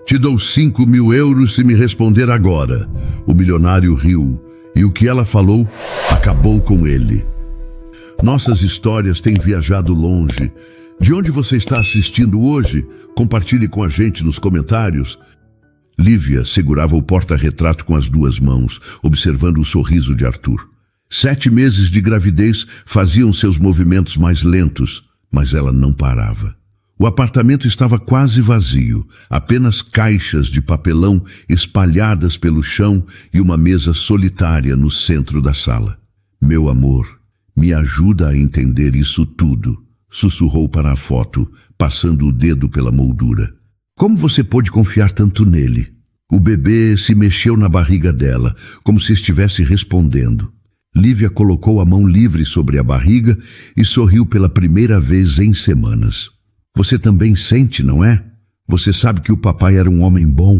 Te dou 5.000 euros se me responder agora. O milionário riu, e o que ela falou acabou com ele. Nossas histórias têm viajado longe. De onde você está assistindo hoje? Compartilhe com a gente nos comentários. Lívia segurava o porta-retrato com as 2 mãos, observando o sorriso de Arthur. 7 meses de gravidez faziam seus movimentos mais lentos, mas ela não parava. O apartamento estava quase vazio, apenas caixas de papelão espalhadas pelo chão e uma mesa solitária no centro da sala. Meu amor, me ajuda a entender isso tudo, sussurrou para a foto, passando o dedo pela moldura. Como você pôde confiar tanto nele? O bebê se mexeu na barriga dela, como se estivesse respondendo. Lívia colocou a mão livre sobre a barriga e sorriu pela primeira vez em semanas. Você também sente, não é? Você sabe que o papai era um homem bom.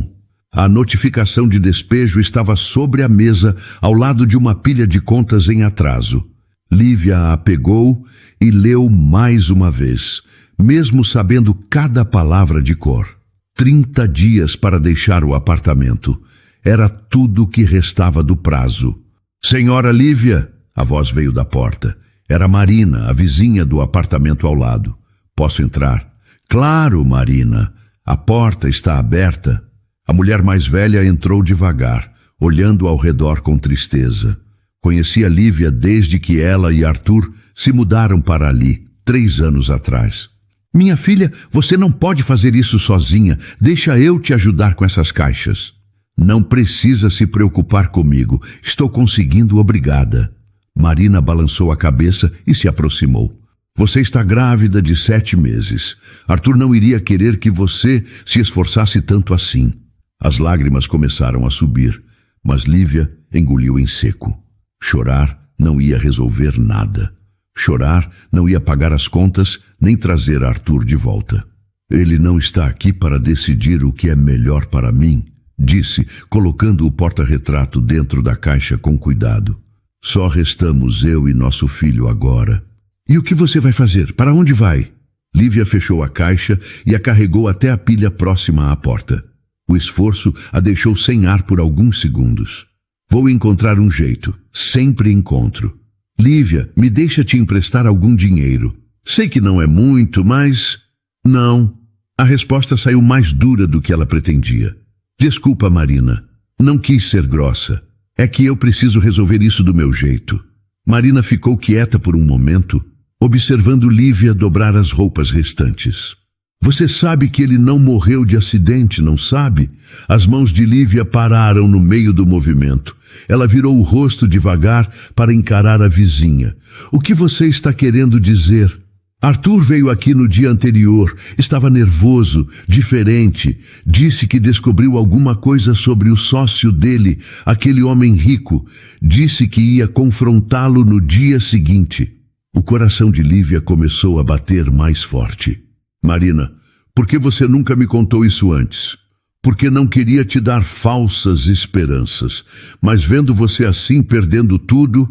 A notificação de despejo estava sobre a mesa, ao lado de uma pilha de contas em atraso. Lívia a pegou e leu mais uma vez, mesmo sabendo cada palavra de cor. 30 dias para deixar o apartamento. Era tudo o que restava do prazo. Senhora Lívia, a voz veio da porta. Era Marina, a vizinha do apartamento ao lado. Posso entrar? Claro, Marina. A porta está aberta. A mulher mais velha entrou devagar, olhando ao redor com tristeza. Conhecia Lívia desde que ela e Arthur se mudaram para ali, 3 anos atrás. Minha filha, você não pode fazer isso sozinha. Deixa eu te ajudar com essas caixas. Não precisa se preocupar comigo. Estou conseguindo, obrigada. Marina balançou a cabeça e se aproximou. Você está grávida de 7 meses. Arthur não iria querer que você se esforçasse tanto assim. As lágrimas começaram a subir, mas Lívia engoliu em seco. Chorar não ia resolver nada. Chorar não ia pagar as contas nem trazer Arthur de volta. Ele não está aqui para decidir o que é melhor para mim, disse, colocando o porta-retrato dentro da caixa com cuidado. Só restamos eu e nosso filho agora. E o que você vai fazer? Para onde vai? Lívia fechou a caixa e a carregou até a pilha próxima à porta. O esforço a deixou sem ar por alguns segundos. Vou encontrar um jeito. Sempre encontro. Lívia, me deixa te emprestar algum dinheiro. Sei que não é muito, mas... Não. A resposta saiu mais dura do que ela pretendia. Desculpa, Marina. Não quis ser grossa. É que eu preciso resolver isso do meu jeito. Marina ficou quieta por um momento, observando Lívia dobrar as roupas restantes. Você sabe que ele não morreu de acidente, não sabe? As mãos de Lívia pararam no meio do movimento. Ela virou o rosto devagar para encarar a vizinha. O que você está querendo dizer? Arthur veio aqui no dia anterior. Estava nervoso, diferente. Disse que descobriu alguma coisa sobre o sócio dele, aquele homem rico. Disse que ia confrontá-lo no dia seguinte. O coração de Lívia começou a bater mais forte. Marina, por que você nunca me contou isso antes? Porque não queria te dar falsas esperanças. Mas vendo você assim, perdendo tudo...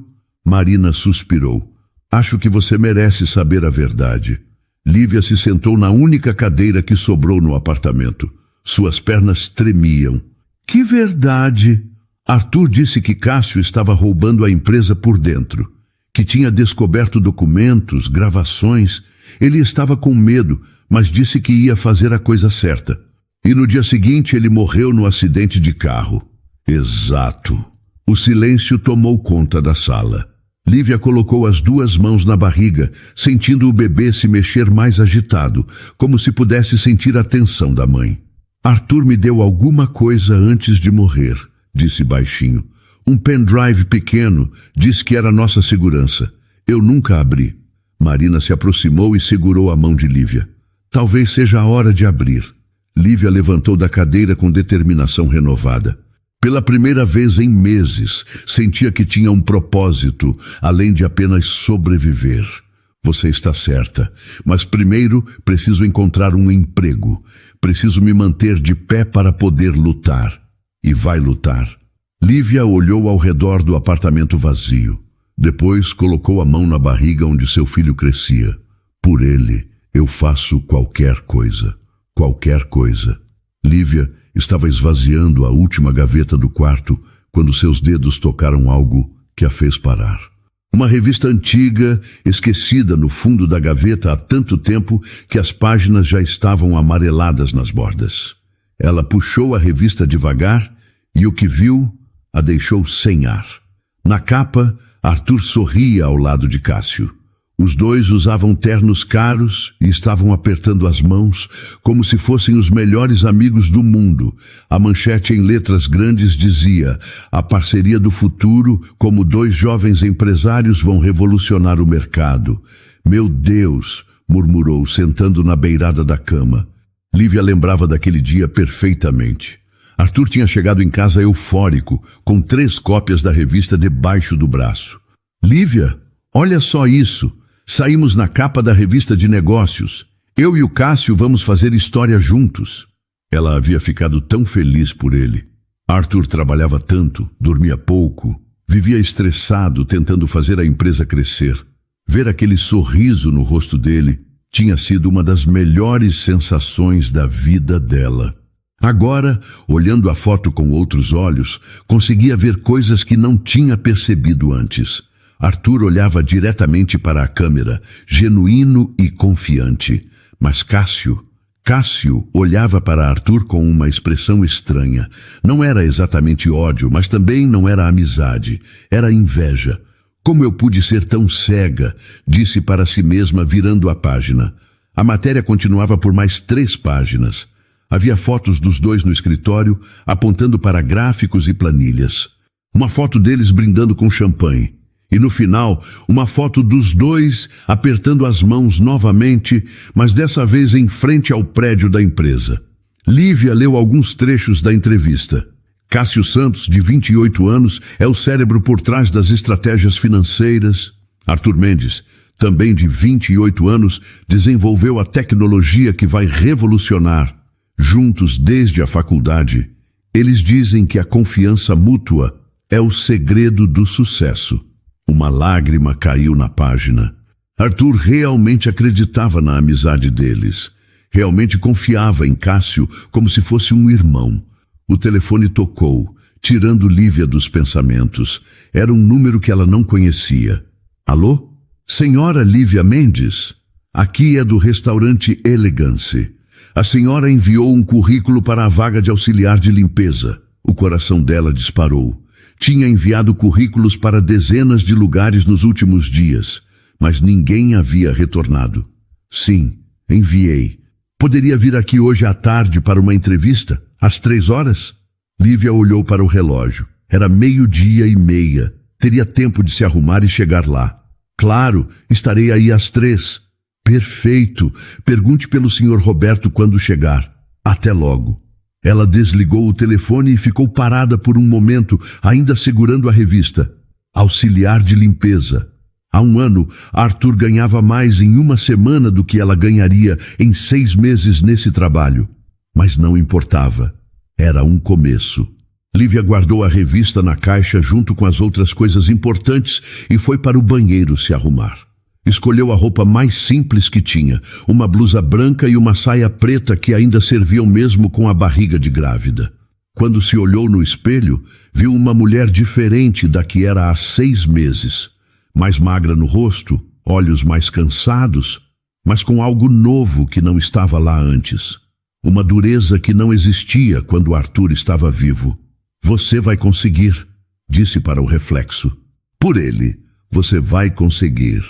Marina suspirou. Acho que você merece saber a verdade. Lívia se sentou na única cadeira que sobrou no apartamento. Suas pernas tremiam. Que verdade? Arthur disse que Cássio estava roubando a empresa por dentro. Que tinha descoberto documentos, gravações. Ele estava com medo, mas disse que ia fazer a coisa certa. E no dia seguinte ele morreu no acidente de carro. Exato. O silêncio tomou conta da sala. Lívia colocou as 2 mãos na barriga, sentindo o bebê se mexer mais agitado, como se pudesse sentir a tensão da mãe. Arthur me deu alguma coisa antes de morrer, disse baixinho. Um pendrive pequeno, disse que era nossa segurança. Eu nunca abri. Marina se aproximou e segurou a mão de Lívia. Talvez seja a hora de abrir. Lívia levantou da cadeira com determinação renovada. Pela primeira vez em meses, sentia que tinha um propósito, além de apenas sobreviver. Você está certa, mas primeiro preciso encontrar um emprego. Preciso me manter de pé para poder lutar. E vai lutar. Lívia olhou ao redor do apartamento vazio. Depois colocou a mão na barriga onde seu filho crescia. Por ele, eu faço qualquer coisa. Qualquer coisa. Lívia estava esvaziando a última gaveta do quarto quando seus dedos tocaram algo que a fez parar. Uma revista antiga, esquecida no fundo da gaveta há tanto tempo que as páginas já estavam amareladas nas bordas. Ela puxou a revista devagar e o que viu a deixou sem ar. Na capa, Arthur sorria ao lado de Cássio. Os dois usavam ternos caros e estavam apertando as mãos como se fossem os melhores amigos do mundo. A manchete em letras grandes dizia: a parceria do futuro, como dois jovens empresários vão revolucionar o mercado. Meu Deus, murmurou, sentando na beirada da cama. Lívia lembrava daquele dia perfeitamente. Arthur tinha chegado em casa eufórico, com 3 cópias da revista debaixo do braço. Lívia, olha só isso. Saímos na capa da revista de negócios. Eu e o Cássio vamos fazer história juntos. Ela havia ficado tão feliz por ele. Arthur trabalhava tanto, dormia pouco, vivia estressado tentando fazer a empresa crescer. Ver aquele sorriso no rosto dele tinha sido uma das melhores sensações da vida dela. Agora, olhando a foto com outros olhos, conseguia ver coisas que não tinha percebido antes. Arthur olhava diretamente para a câmera, genuíno e confiante. Mas Cássio olhava para Arthur com uma expressão estranha. Não era exatamente ódio, mas também não era amizade. Era inveja. Como eu pude ser tão cega, disse para si mesma, virando a página. A matéria continuava por mais 3 páginas. Havia fotos dos dois no escritório, apontando para gráficos e planilhas. Uma foto deles brindando com champanhe. E no final, uma foto dos dois apertando as mãos novamente, mas dessa vez em frente ao prédio da empresa. Lívia leu alguns trechos da entrevista. Cássio Santos, de 28 anos, é o cérebro por trás das estratégias financeiras. Arthur Mendes, também de 28 anos, desenvolveu a tecnologia que vai revolucionar. Juntos desde a faculdade, eles dizem que a confiança mútua é o segredo do sucesso. Uma lágrima caiu na página. Arthur realmente acreditava na amizade deles. Realmente confiava em Cássio como se fosse um irmão. O telefone tocou, tirando Lívia dos pensamentos. Era um número que ela não conhecia. Alô? Senhora Lívia Mendes? Aqui é do restaurante Elegance. A senhora enviou um currículo para a vaga de auxiliar de limpeza. O coração dela disparou. Tinha enviado currículos para dezenas de lugares nos últimos dias, mas ninguém havia retornado. Sim, enviei. Poderia vir aqui hoje à tarde para uma entrevista, às 3 horas? Lívia olhou para o relógio. Era 12:30. Teria tempo de se arrumar e chegar lá. Claro, estarei aí às 3. Perfeito. Pergunte pelo Sr. Roberto quando chegar. Até logo. Ela desligou o telefone e ficou parada por um momento, ainda segurando a revista. Auxiliar de limpeza. Há 1 ano, Arthur ganhava mais em 1 semana do que ela ganharia em 6 meses nesse trabalho. Mas não importava. Era um começo. Lívia guardou a revista na caixa junto com as outras coisas importantes e foi para o banheiro se arrumar. Escolheu a roupa mais simples que tinha, uma blusa branca e uma saia preta que ainda serviam mesmo com a barriga de grávida. Quando se olhou no espelho, viu uma mulher diferente da que era há 6 meses. Mais magra no rosto, olhos mais cansados, mas com algo novo que não estava lá antes. Uma dureza que não existia quando Arthur estava vivo. Você vai conseguir, disse para o reflexo. Por ele, você vai conseguir.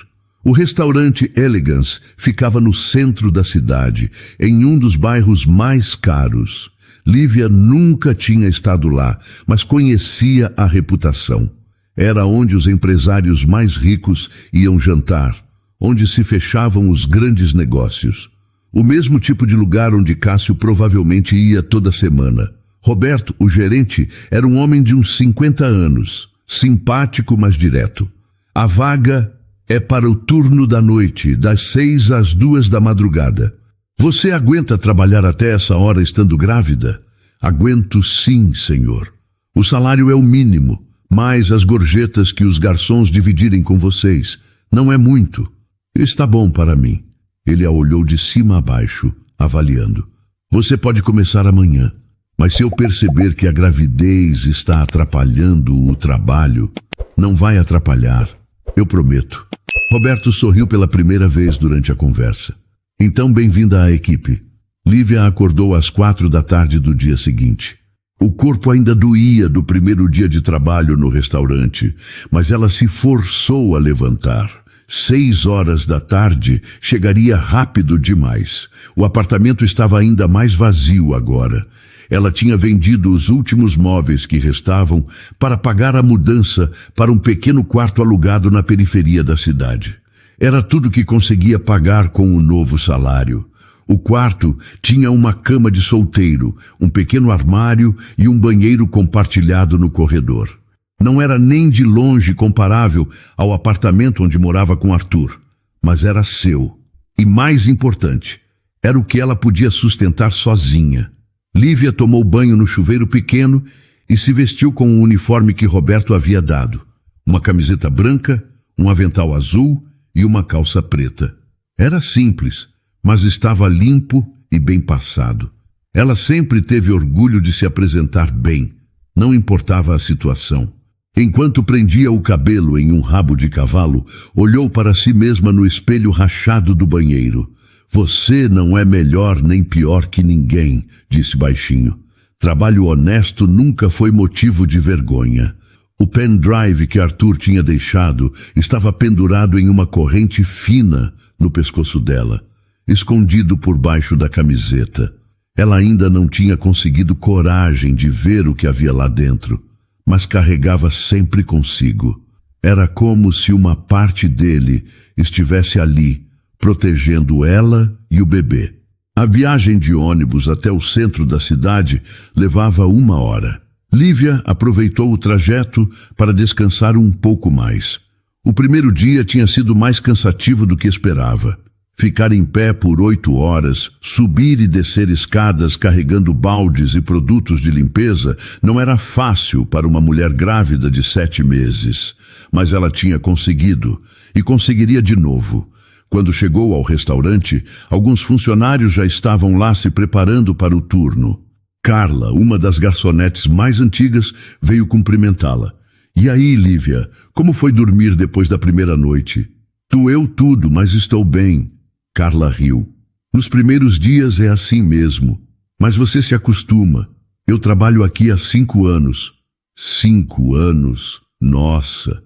O restaurante Elegance ficava no centro da cidade, em um dos bairros mais caros. Lívia nunca tinha estado lá, mas conhecia a reputação. Era onde os empresários mais ricos iam jantar, onde se fechavam os grandes negócios. O mesmo tipo de lugar onde Cássio provavelmente ia toda semana. Roberto, o gerente, era um homem de uns 50 anos, simpático, mas direto. A vaga é para o turno da noite, das 6 às 2 da madrugada. Você aguenta trabalhar até essa hora estando grávida? Aguento sim, senhor. O salário é o mínimo, mais as gorjetas que os garçons dividirem com vocês. Não é muito. Está bom para mim. Ele a olhou de cima a baixo, avaliando. Você pode começar amanhã, mas se eu perceber que a gravidez está atrapalhando o trabalho, não vai atrapalhar, eu prometo. Roberto sorriu pela primeira vez durante a conversa. Então, bem-vinda à equipe. Lívia acordou às 4 da tarde do dia seguinte. O corpo ainda doía do primeiro dia de trabalho no restaurante, mas ela se forçou a levantar. 6 horas da tarde chegaria rápido demais. O apartamento estava ainda mais vazio agora. Ela tinha vendido os últimos móveis que restavam para pagar a mudança para um pequeno quarto alugado na periferia da cidade. Era tudo que conseguia pagar com o novo salário. O quarto tinha uma cama de solteiro, um pequeno armário e um banheiro compartilhado no corredor. Não era nem de longe comparável ao apartamento onde morava com Arthur, mas era seu. E mais importante, era o que ela podia sustentar sozinha. Lívia tomou banho no chuveiro pequeno e se vestiu com o uniforme que Roberto havia dado. Uma camiseta branca, um avental azul e uma calça preta. Era simples, mas estava limpo e bem passado. Ela sempre teve orgulho de se apresentar bem, não importava a situação. Enquanto prendia o cabelo em um rabo de cavalo, olhou para si mesma no espelho rachado do banheiro. Você não é melhor nem pior que ninguém, disse baixinho. Trabalho honesto nunca foi motivo de vergonha. O pendrive que Arthur tinha deixado estava pendurado em uma corrente fina no pescoço dela, escondido por baixo da camiseta. Ela ainda não tinha conseguido coragem de ver o que havia lá dentro, mas carregava sempre consigo. Era como se uma parte dele estivesse ali, protegendo ela e o bebê. A viagem de ônibus até o centro da cidade levava 1 hora. Lívia aproveitou o trajeto para descansar um pouco mais. O primeiro dia tinha sido mais cansativo do que esperava. Ficar em pé por 8 horas, subir e descer escadas carregando baldes e produtos de limpeza não era fácil para uma mulher grávida de 7 meses. Mas ela tinha conseguido, e conseguiria de novo. Quando chegou ao restaurante, alguns funcionários já estavam lá se preparando para o turno. Carla, uma das garçonetes mais antigas, veio cumprimentá-la. E aí, Lívia, como foi dormir depois da primeira noite? Doeu tudo, mas estou bem. Carla riu. Nos primeiros dias é assim mesmo, mas você se acostuma. Eu trabalho aqui há 5 anos. 5 anos? Nossa!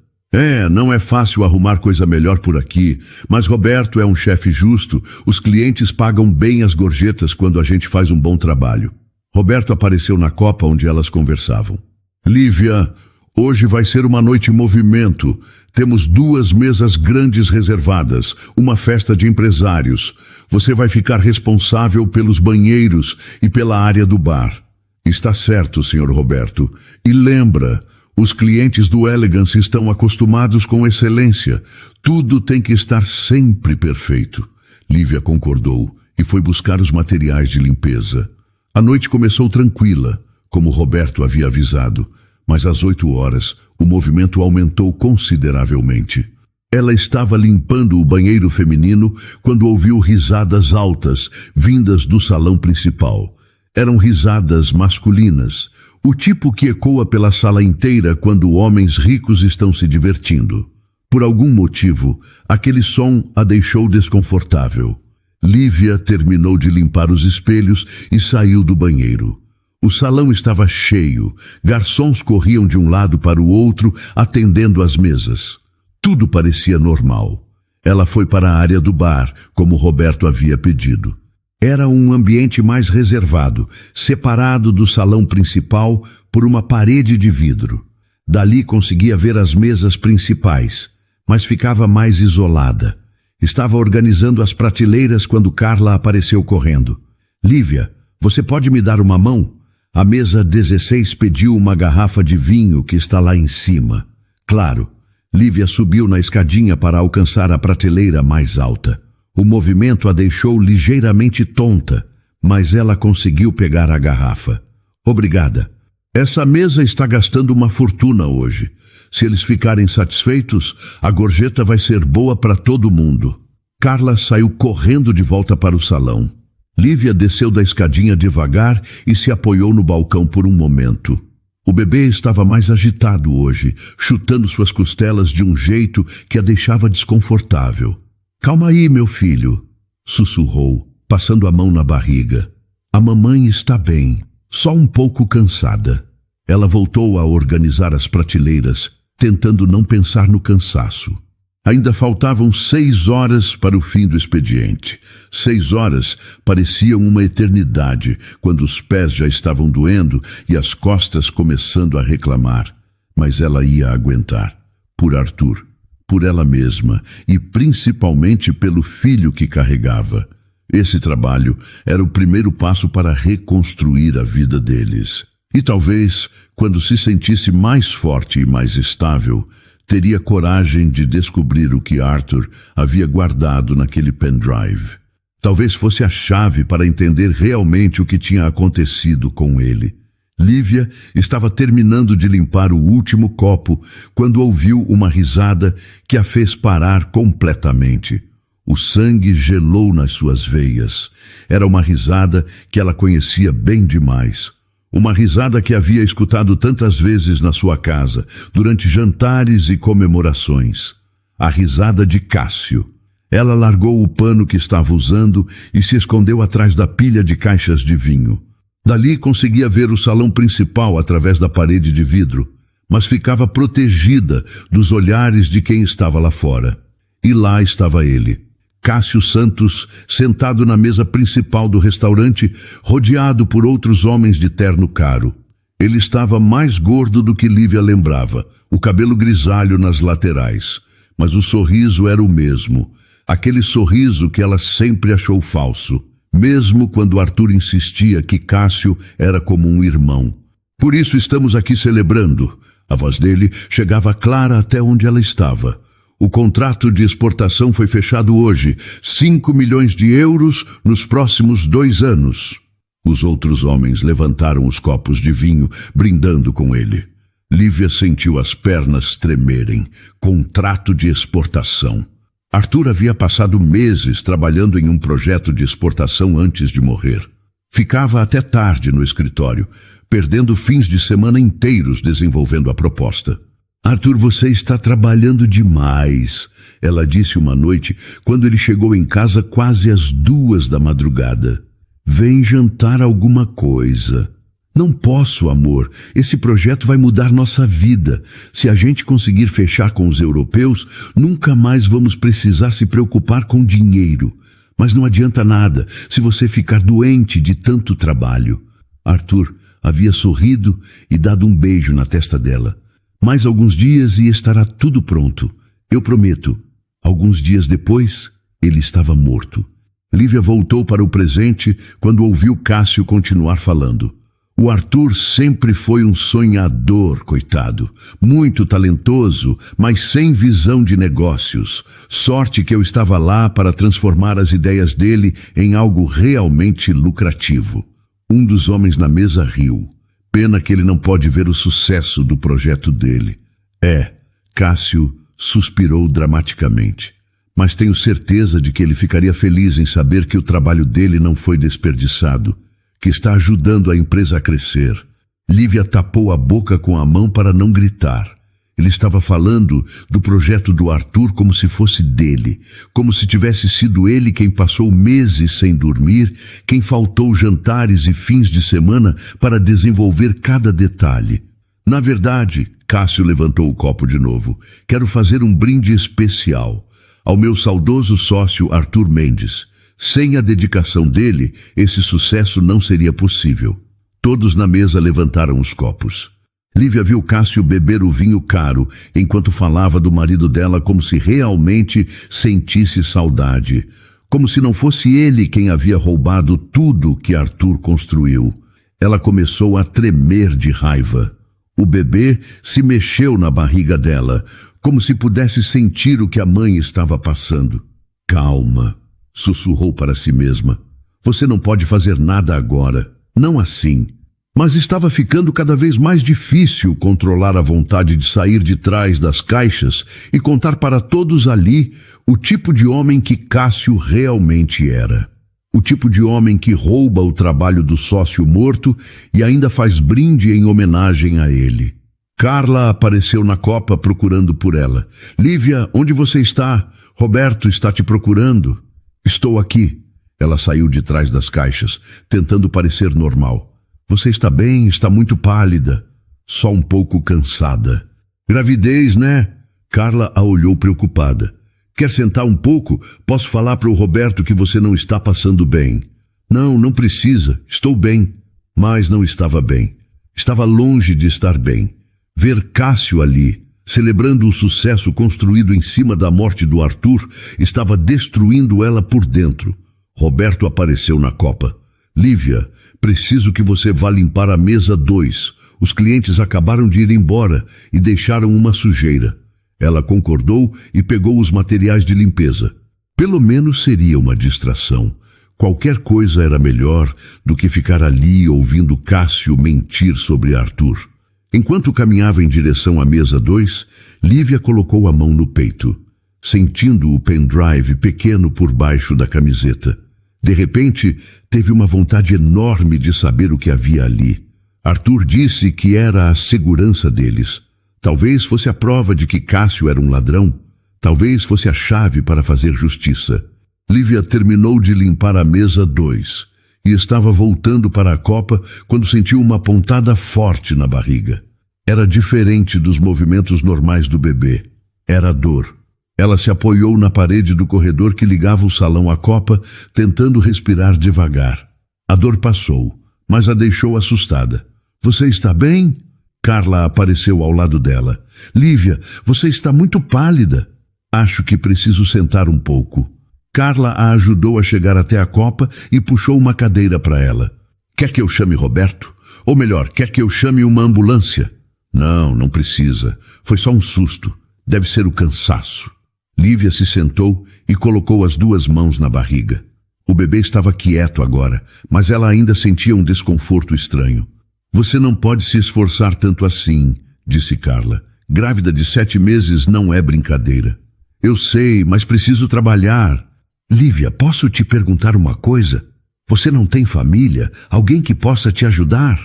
Não é fácil arrumar coisa melhor por aqui, mas Roberto é um chefe justo, os clientes pagam bem as gorjetas quando a gente faz um bom trabalho. Roberto apareceu na copa onde elas conversavam. Lívia, hoje vai ser uma noite em movimento. Temos 2 mesas grandes reservadas, uma festa de empresários. Você vai ficar responsável pelos banheiros e pela área do bar. Está certo, Sr. Roberto. E lembra, os clientes do Elegance estão acostumados com excelência. Tudo tem que estar sempre perfeito. Lívia concordou e foi buscar os materiais de limpeza. A noite começou tranquila, como Roberto havia avisado. Mas às 8 horas, o movimento aumentou consideravelmente. Ela estava limpando o banheiro feminino quando ouviu risadas altas, vindas do salão principal. Eram risadas masculinas, o tipo que ecoa pela sala inteira quando homens ricos estão se divertindo. Por algum motivo, aquele som a deixou desconfortável. Lívia terminou de limpar os espelhos e saiu do banheiro. O salão estava cheio, garçons corriam de um lado para o outro, atendendo às mesas. Tudo parecia normal. Ela foi para a área do bar, como Roberto havia pedido. Era um ambiente mais reservado, separado do salão principal por uma parede de vidro. Dali conseguia ver as mesas principais, mas ficava mais isolada. Estava organizando as prateleiras quando Carla apareceu correndo. Lívia, você pode me dar uma mão? A mesa 16 pediu uma garrafa de vinho que está lá em cima. Claro, Lívia subiu na escadinha para alcançar a prateleira mais alta. O movimento a deixou ligeiramente tonta, mas ela conseguiu pegar a garrafa. Obrigada. Essa mesa está gastando uma fortuna hoje. Se eles ficarem satisfeitos, a gorjeta vai ser boa para todo mundo. Carla saiu correndo de volta para o salão. Lívia desceu da escadinha devagar e se apoiou no balcão por um momento. O bebê estava mais agitado hoje, chutando suas costelas de um jeito que a deixava desconfortável. "Calma aí, meu filho", sussurrou, passando a mão na barriga. "A mamãe está bem, só um pouco cansada." Ela voltou a organizar as prateleiras, tentando não pensar no cansaço. Ainda faltavam 6 horas para o fim do expediente. 6 horas pareciam uma eternidade, quando os pés já estavam doendo e as costas começando a reclamar. Mas ela ia aguentar. Por Arthur, por ela mesma e principalmente pelo filho que carregava. Esse trabalho era o primeiro passo para reconstruir a vida deles. E talvez, quando se sentisse mais forte e mais estável, teria coragem de descobrir o que Arthur havia guardado naquele pendrive. Talvez fosse a chave para entender realmente o que tinha acontecido com ele. Lívia estava terminando de limpar o último copo quando ouviu uma risada que a fez parar completamente. O sangue gelou nas suas veias. Era uma risada que ela conhecia bem demais. Uma risada que havia escutado tantas vezes na sua casa, durante jantares e comemorações. A risada de Cássio. Ela largou o pano que estava usando e se escondeu atrás da pilha de caixas de vinho. Dali conseguia ver o salão principal através da parede de vidro, mas ficava protegida dos olhares de quem estava lá fora. E lá estava ele, Cássio Santos, sentado na mesa principal do restaurante, rodeado por outros homens de terno caro. Ele estava mais gordo do que Lívia lembrava, o cabelo grisalho nas laterais. Mas o sorriso era o mesmo, aquele sorriso que ela sempre achou falso, mesmo quando Arthur insistia que Cássio era como um irmão. "Por isso estamos aqui celebrando." A voz dele chegava clara até onde ela estava. "O contrato de exportação foi fechado hoje, 5 milhões de euros nos próximos 2 anos. Os outros homens levantaram os copos de vinho, brindando com ele. Lívia sentiu as pernas tremerem. Contrato de exportação. Arthur havia passado meses trabalhando em um projeto de exportação antes de morrer. Ficava até tarde no escritório, perdendo fins de semana inteiros desenvolvendo a proposta. "Arthur, você está trabalhando demais", ela disse uma noite, quando ele chegou em casa quase às 2 da madrugada. "Vem jantar alguma coisa." "Não posso, amor. Esse projeto vai mudar nossa vida. Se a gente conseguir fechar com os europeus, nunca mais vamos precisar se preocupar com dinheiro. Mas não adianta nada se você ficar doente de tanto trabalho." Arthur havia sorrido e dado um beijo na testa dela. "Mais alguns dias e estará tudo pronto. Eu prometo." Alguns dias depois, ele estava morto. Lívia voltou para o presente quando ouviu Cássio continuar falando. O Arthur sempre foi um sonhador, coitado. Muito talentoso, mas sem visão de negócios. Sorte que eu estava lá para transformar as ideias dele em algo realmente lucrativo. Um dos homens na mesa riu. Pena que ele não pode ver o sucesso do projeto dele. Cássio suspirou dramaticamente. Mas tenho certeza de que ele ficaria feliz em saber que o trabalho dele não foi desperdiçado, que está ajudando a empresa a crescer. Lívia tapou a boca com a mão para não gritar. Ele estava falando do projeto do Arthur como se fosse dele, como se tivesse sido ele quem passou meses sem dormir, quem faltou jantares e fins de semana para desenvolver cada detalhe. "Na verdade", Cássio levantou o copo de novo, "quero fazer um brinde especial ao meu saudoso sócio Arthur Mendes. Sem a dedicação dele, esse sucesso não seria possível." Todos na mesa levantaram os copos. Lívia viu Cássio beber o vinho caro, enquanto falava do marido dela como se realmente sentisse saudade. Como se não fosse ele quem havia roubado tudo que Arthur construiu. Ela começou a tremer de raiva. O bebê se mexeu na barriga dela, como se pudesse sentir o que a mãe estava passando. "Calma", sussurrou para si mesma. "Você não pode fazer nada agora. Não assim." Mas estava ficando cada vez mais difícil controlar a vontade de sair de trás das caixas e contar para todos ali o tipo de homem que Cássio realmente era. O tipo de homem que rouba o trabalho do sócio morto e ainda faz brinde em homenagem a ele. Carla apareceu na copa procurando por ela. Lívia, onde você está? Roberto está te procurando. Estou aqui. Ela saiu de trás das caixas, tentando parecer normal. Você está bem? Está muito pálida. Só um pouco cansada. Gravidez, né? Carla a olhou preocupada. Quer sentar um pouco? Posso falar para o Roberto que você não está passando bem. Não, não precisa. Estou bem. Mas não estava bem. Estava longe de estar bem. Ver Cássio ali, celebrando o sucesso construído em cima da morte do Arthur, estava destruindo ela por dentro. Roberto apareceu na copa. Lívia, preciso que você vá limpar a mesa 2. Os clientes acabaram de ir embora e deixaram uma sujeira. Ela concordou e pegou os materiais de limpeza. Pelo menos seria uma distração. Qualquer coisa era melhor do que ficar ali ouvindo Cássio mentir sobre Arthur. Enquanto caminhava em direção à mesa 2, Lívia colocou a mão no peito, sentindo o pendrive pequeno por baixo da camiseta. De repente, teve uma vontade enorme de saber o que havia ali. Arthur disse que era a segurança deles. Talvez fosse a prova de que Cássio era um ladrão. Talvez fosse a chave para fazer justiça. Lívia terminou de limpar a mesa 2 e estava voltando para a copa quando sentiu uma pontada forte na barriga. Era diferente dos movimentos normais do bebê. Era dor. Ela se apoiou na parede do corredor que ligava o salão à copa, tentando respirar devagar. A dor passou, mas a deixou assustada. Você está bem? Carla apareceu ao lado dela. Lívia, você está muito pálida. Acho que preciso sentar um pouco. Carla a ajudou a chegar até a copa e puxou uma cadeira para ela. Quer que eu chame Roberto? Ou melhor, quer que eu chame uma ambulância? Não, não precisa. Foi só um susto. Deve ser o cansaço. Lívia se sentou e colocou as 2 mãos na barriga. O bebê estava quieto agora, mas ela ainda sentia um desconforto estranho. Você não pode se esforçar tanto assim, disse Carla. Grávida de 7 meses não é brincadeira. Eu sei, mas preciso trabalhar. Lívia, posso te perguntar uma coisa? Você não tem família? Alguém que possa te ajudar?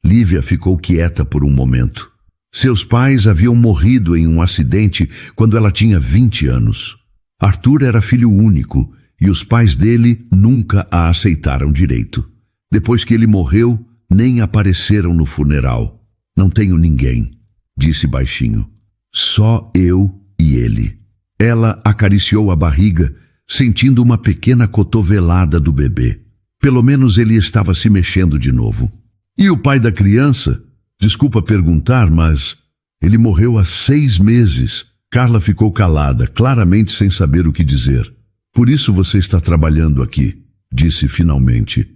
Lívia ficou quieta por um momento. Seus pais haviam morrido em um acidente quando ela tinha 20 anos. Arthur era filho único e os pais dele nunca a aceitaram direito. Depois que ele morreu, nem apareceram no funeral. Não tenho ninguém, disse baixinho. Só eu e ele. Ela acariciou a barriga, sentindo uma pequena cotovelada do bebê. Pelo menos ele estava se mexendo de novo. E o pai da criança? Desculpa perguntar, mas ele morreu há 6 meses. Carla ficou calada, claramente sem saber o que dizer. Por isso você está trabalhando aqui, disse finalmente.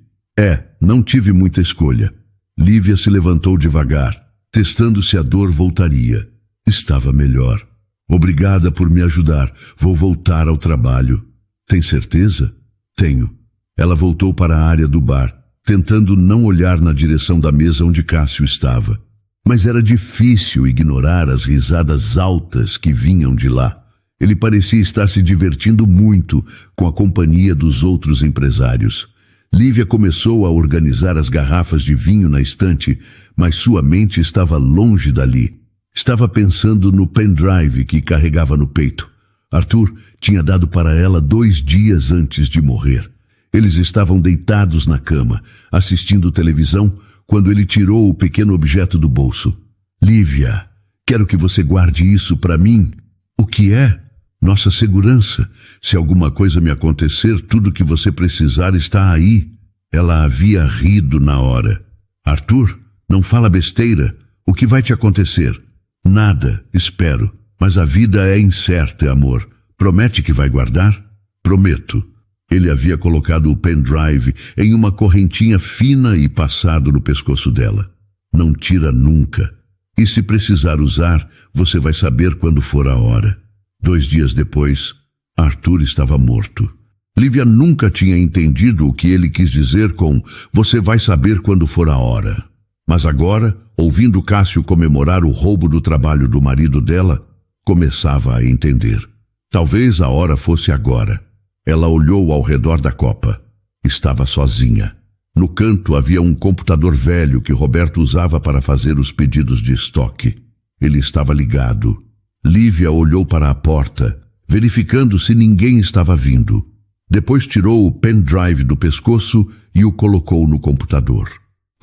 Não tive muita escolha. Lívia se levantou devagar, testando se a dor voltaria. Estava melhor. Obrigada por me ajudar. Vou voltar ao trabalho. Tem certeza? Tenho. Ela voltou para a área do bar, tentando não olhar na direção da mesa onde Cássio estava. Mas era difícil ignorar as risadas altas que vinham de lá. Ele parecia estar se divertindo muito com a companhia dos outros empresários. Lívia começou a organizar as garrafas de vinho na estante, mas sua mente estava longe dali. Estava pensando no pendrive que carregava no peito. Arthur tinha dado para ela 2 dias antes de morrer. Eles estavam deitados na cama, assistindo televisão, quando ele tirou o pequeno objeto do bolso. Lívia, quero que você guarde isso para mim. O que é? Nossa segurança. Se alguma coisa me acontecer, tudo que você precisar está aí. Ela havia rido na hora. Arthur, não fala besteira. O que vai te acontecer? Nada, espero. Mas a vida é incerta, amor. Promete que vai guardar? Prometo. Ele havia colocado o pendrive em uma correntinha fina e passado no pescoço dela. Não tira nunca. E se precisar usar, você vai saber quando for a hora. 2 dias depois, Arthur estava morto. Lívia nunca tinha entendido o que ele quis dizer com "você vai saber quando for a hora". Mas agora, ouvindo Cássio comemorar o roubo do trabalho do marido dela, começava a entender. Talvez a hora fosse agora. Ela olhou ao redor da copa. Estava sozinha. No canto havia um computador velho que Roberto usava para fazer os pedidos de estoque. Ele estava ligado. Lívia olhou para a porta, verificando se ninguém estava vindo. Depois tirou o pendrive do pescoço e o colocou no computador.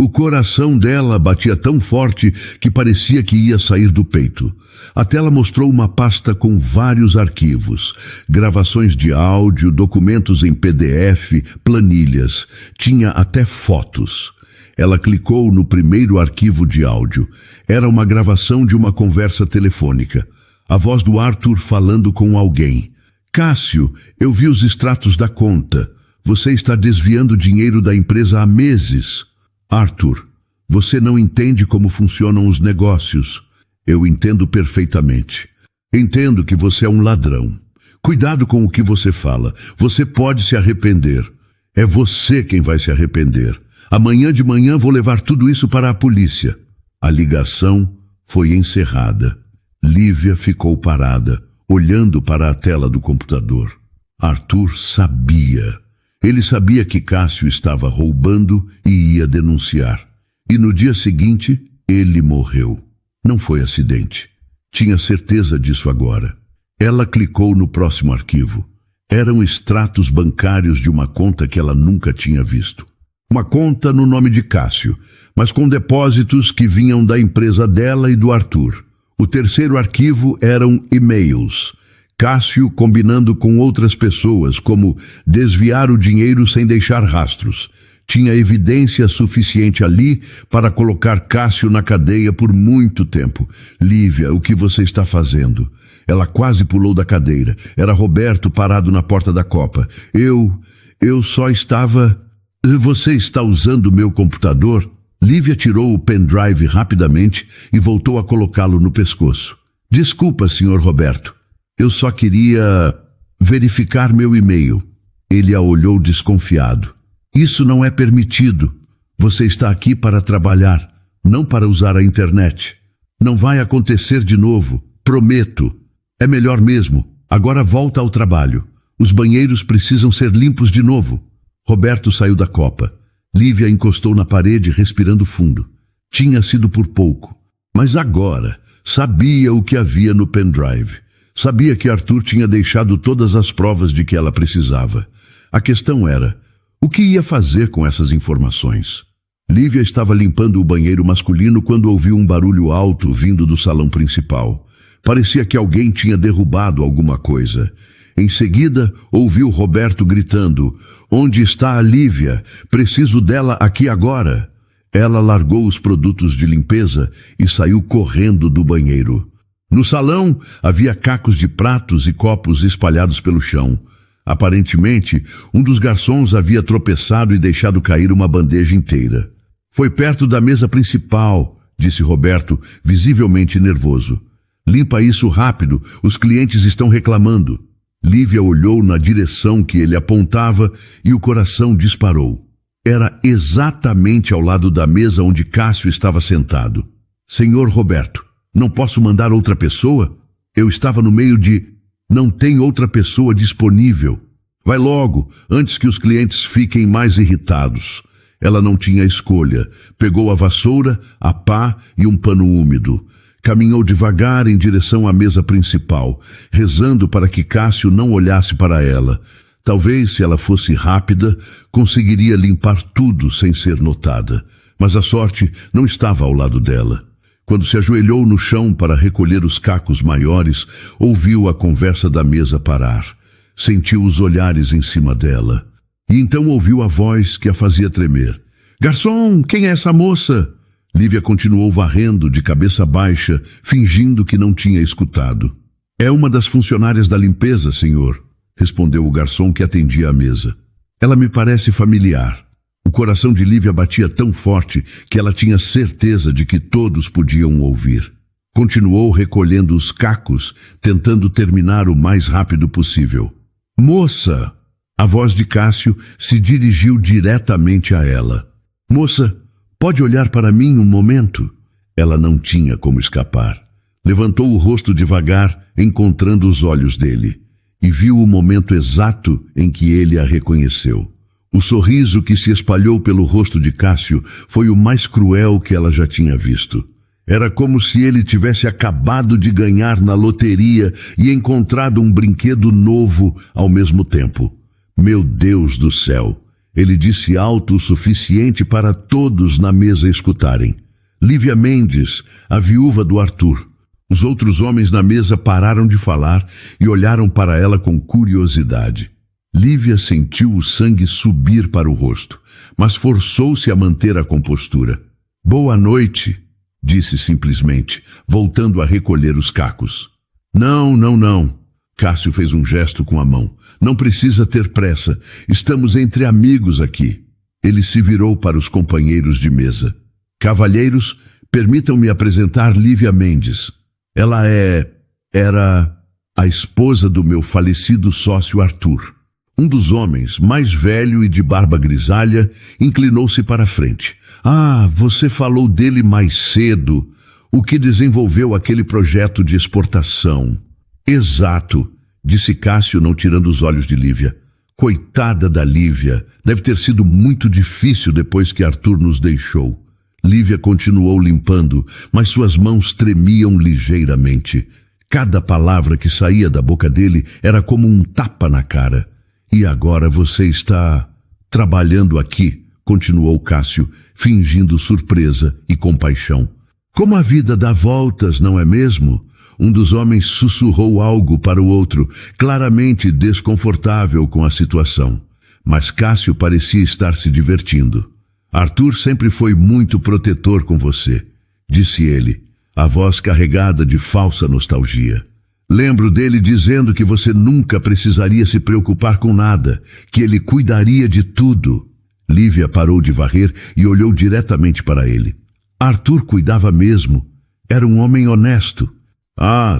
O coração dela batia tão forte que parecia que ia sair do peito. A tela mostrou uma pasta com vários arquivos, gravações de áudio, documentos em PDF, planilhas. Tinha até fotos. Ela clicou no primeiro arquivo de áudio. Era uma gravação de uma conversa telefônica. A voz do Arthur falando com alguém. Cássio, eu vi os extratos da conta. Você está desviando dinheiro da empresa há meses. Arthur, você não entende como funcionam os negócios. Eu entendo perfeitamente. Entendo que você é um ladrão. Cuidado com o que você fala. Você pode se arrepender. É você quem vai se arrepender. Amanhã de manhã vou levar tudo isso para a polícia. A ligação foi encerrada. Lívia ficou parada, olhando para a tela do computador. Arthur sabia. Ele sabia que Cássio estava roubando e ia denunciar. E no dia seguinte, ele morreu. Não foi acidente. Tinha certeza disso agora. Ela clicou no próximo arquivo. Eram extratos bancários de uma conta que ela nunca tinha visto. Uma conta no nome de Cássio, mas com depósitos que vinham da empresa dela e do Arthur. O terceiro arquivo eram e-mails. Cássio combinando com outras pessoas, como desviar o dinheiro sem deixar rastros. Tinha evidência suficiente ali para colocar Cássio na cadeia por muito tempo. Lívia, o que você está fazendo? Ela quase pulou da cadeira. Era Roberto parado na porta da copa. Eu só estava... Você está usando o meu computador? Lívia tirou o pendrive rapidamente e voltou a colocá-lo no pescoço. Desculpa, senhor Roberto. Eu só queria verificar meu e-mail. Ele a olhou desconfiado. Isso não é permitido. Você está aqui para trabalhar, não para usar a internet. Não vai acontecer de novo, prometo. É melhor mesmo. Agora volta ao trabalho. Os banheiros precisam ser limpos de novo. Roberto saiu da copa. Lívia encostou na parede, respirando fundo. Tinha sido por pouco, mas agora sabia o que havia no pendrive. Sabia que Arthur tinha deixado todas as provas de que ela precisava. A questão era, o que ia fazer com essas informações? Lívia estava limpando o banheiro masculino quando ouviu um barulho alto vindo do salão principal. Parecia que alguém tinha derrubado alguma coisa. Em seguida, ouviu Roberto gritando, "Onde está a Lívia? Preciso dela aqui agora." Ela largou os produtos de limpeza e saiu correndo do banheiro. No salão, havia cacos de pratos e copos espalhados pelo chão. Aparentemente, um dos garçons havia tropeçado e deixado cair uma bandeja inteira. Foi perto da mesa principal, disse Roberto, visivelmente nervoso. Limpa isso rápido, os clientes estão reclamando. Lívia olhou na direção que ele apontava e o coração disparou. Era exatamente ao lado da mesa onde Cássio estava sentado. Senhor Roberto, não posso mandar outra pessoa? Eu estava no meio de... Não tem outra pessoa disponível. Vai logo, antes que os clientes fiquem mais irritados. Ela não tinha escolha. Pegou a vassoura, a pá e um pano úmido. Caminhou devagar em direção à mesa principal, rezando para que Cássio não olhasse para ela. Talvez, se ela fosse rápida, conseguiria limpar tudo sem ser notada. Mas a sorte não estava ao lado dela. Quando se ajoelhou no chão para recolher os cacos maiores, ouviu a conversa da mesa parar. Sentiu os olhares em cima dela. E então ouviu a voz que a fazia tremer. Garçom, quem é essa moça? Lívia continuou varrendo de cabeça baixa, fingindo que não tinha escutado. É uma das funcionárias da limpeza, senhor, respondeu o garçom que atendia a mesa. Ela me parece familiar. O coração de Lívia batia tão forte que ela tinha certeza de que todos podiam ouvir. Continuou recolhendo os cacos, tentando terminar o mais rápido possível. Moça! A voz de Cássio se dirigiu diretamente a ela. Moça, pode olhar para mim um momento? Ela não tinha como escapar. Levantou o rosto devagar, encontrando os olhos dele, e viu o momento exato em que ele a reconheceu. O sorriso que se espalhou pelo rosto de Cássio foi o mais cruel que ela já tinha visto. Era como se ele tivesse acabado de ganhar na loteria e encontrado um brinquedo novo ao mesmo tempo. Meu Deus do céu! Ele disse alto o suficiente para todos na mesa escutarem. Lívia Mendes, a viúva do Arthur. Os outros homens na mesa pararam de falar e olharam para ela com curiosidade. Lívia sentiu o sangue subir para o rosto, mas forçou-se a manter a compostura. Boa noite, disse simplesmente, voltando a recolher os cacos. Não. Cássio fez um gesto com a mão. Não precisa ter pressa. Estamos entre amigos aqui. Ele se virou para os companheiros de mesa. Cavalheiros, permitam-me apresentar Lívia Mendes. Ela era a esposa do meu falecido sócio Arthur. Um dos homens, mais velho e de barba grisalha, inclinou-se para a frente. Você falou dele mais cedo, o que desenvolveu aquele projeto de exportação. Exato, disse Cássio, não tirando os olhos de Lívia. Coitada da Lívia, deve ter sido muito difícil depois que Arthur nos deixou. Lívia continuou limpando, mas suas mãos tremiam ligeiramente. Cada palavra que saía da boca dele era como um tapa na cara. E agora você está trabalhando aqui, continuou Cássio, fingindo surpresa e compaixão. Como a vida dá voltas, não é mesmo? Um dos homens sussurrou algo para o outro, claramente desconfortável com a situação. Mas Cássio parecia estar se divertindo. Arthur sempre foi muito protetor com você, disse ele, a voz carregada de falsa nostalgia. Lembro dele dizendo que você nunca precisaria se preocupar com nada, que ele cuidaria de tudo. Lívia parou de varrer e olhou diretamente para ele. Arthur cuidava mesmo. Era um homem honesto.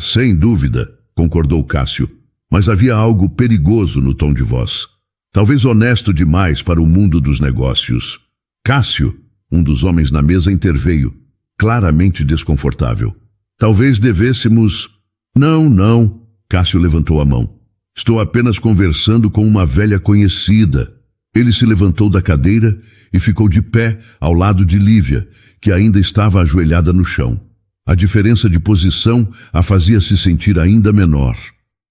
Sem dúvida, concordou Cássio, mas havia algo perigoso no tom de voz. Talvez honesto demais para o mundo dos negócios. Cássio, um dos homens na mesa, interveio, claramente desconfortável. Talvez devêssemos... Não, Cássio levantou a mão. Estou apenas conversando com uma velha conhecida. Ele se levantou da cadeira e ficou de pé ao lado de Lívia, que ainda estava ajoelhada no chão. A diferença de posição a fazia se sentir ainda menor.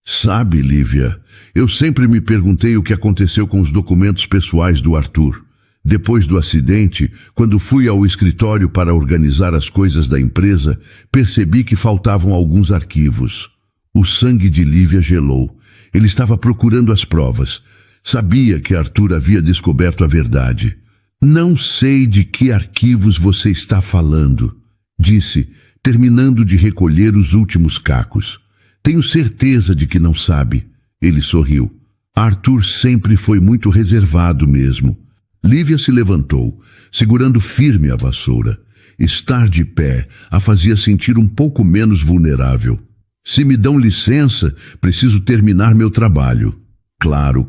Sabe, Lívia, eu sempre me perguntei o que aconteceu com os documentos pessoais do Arthur. Depois do acidente, quando fui ao escritório para organizar as coisas da empresa, percebi que faltavam alguns arquivos. O sangue de Lívia gelou. Ele estava procurando as provas. Sabia que Arthur havia descoberto a verdade. Não sei de que arquivos você está falando, disse, terminando de recolher os últimos cacos. Tenho certeza de que não sabe. Ele sorriu. Arthur sempre foi muito reservado mesmo. Lívia se levantou, segurando firme a vassoura. Estar de pé a fazia sentir um pouco menos vulnerável. Se me dão licença, preciso terminar meu trabalho. Claro,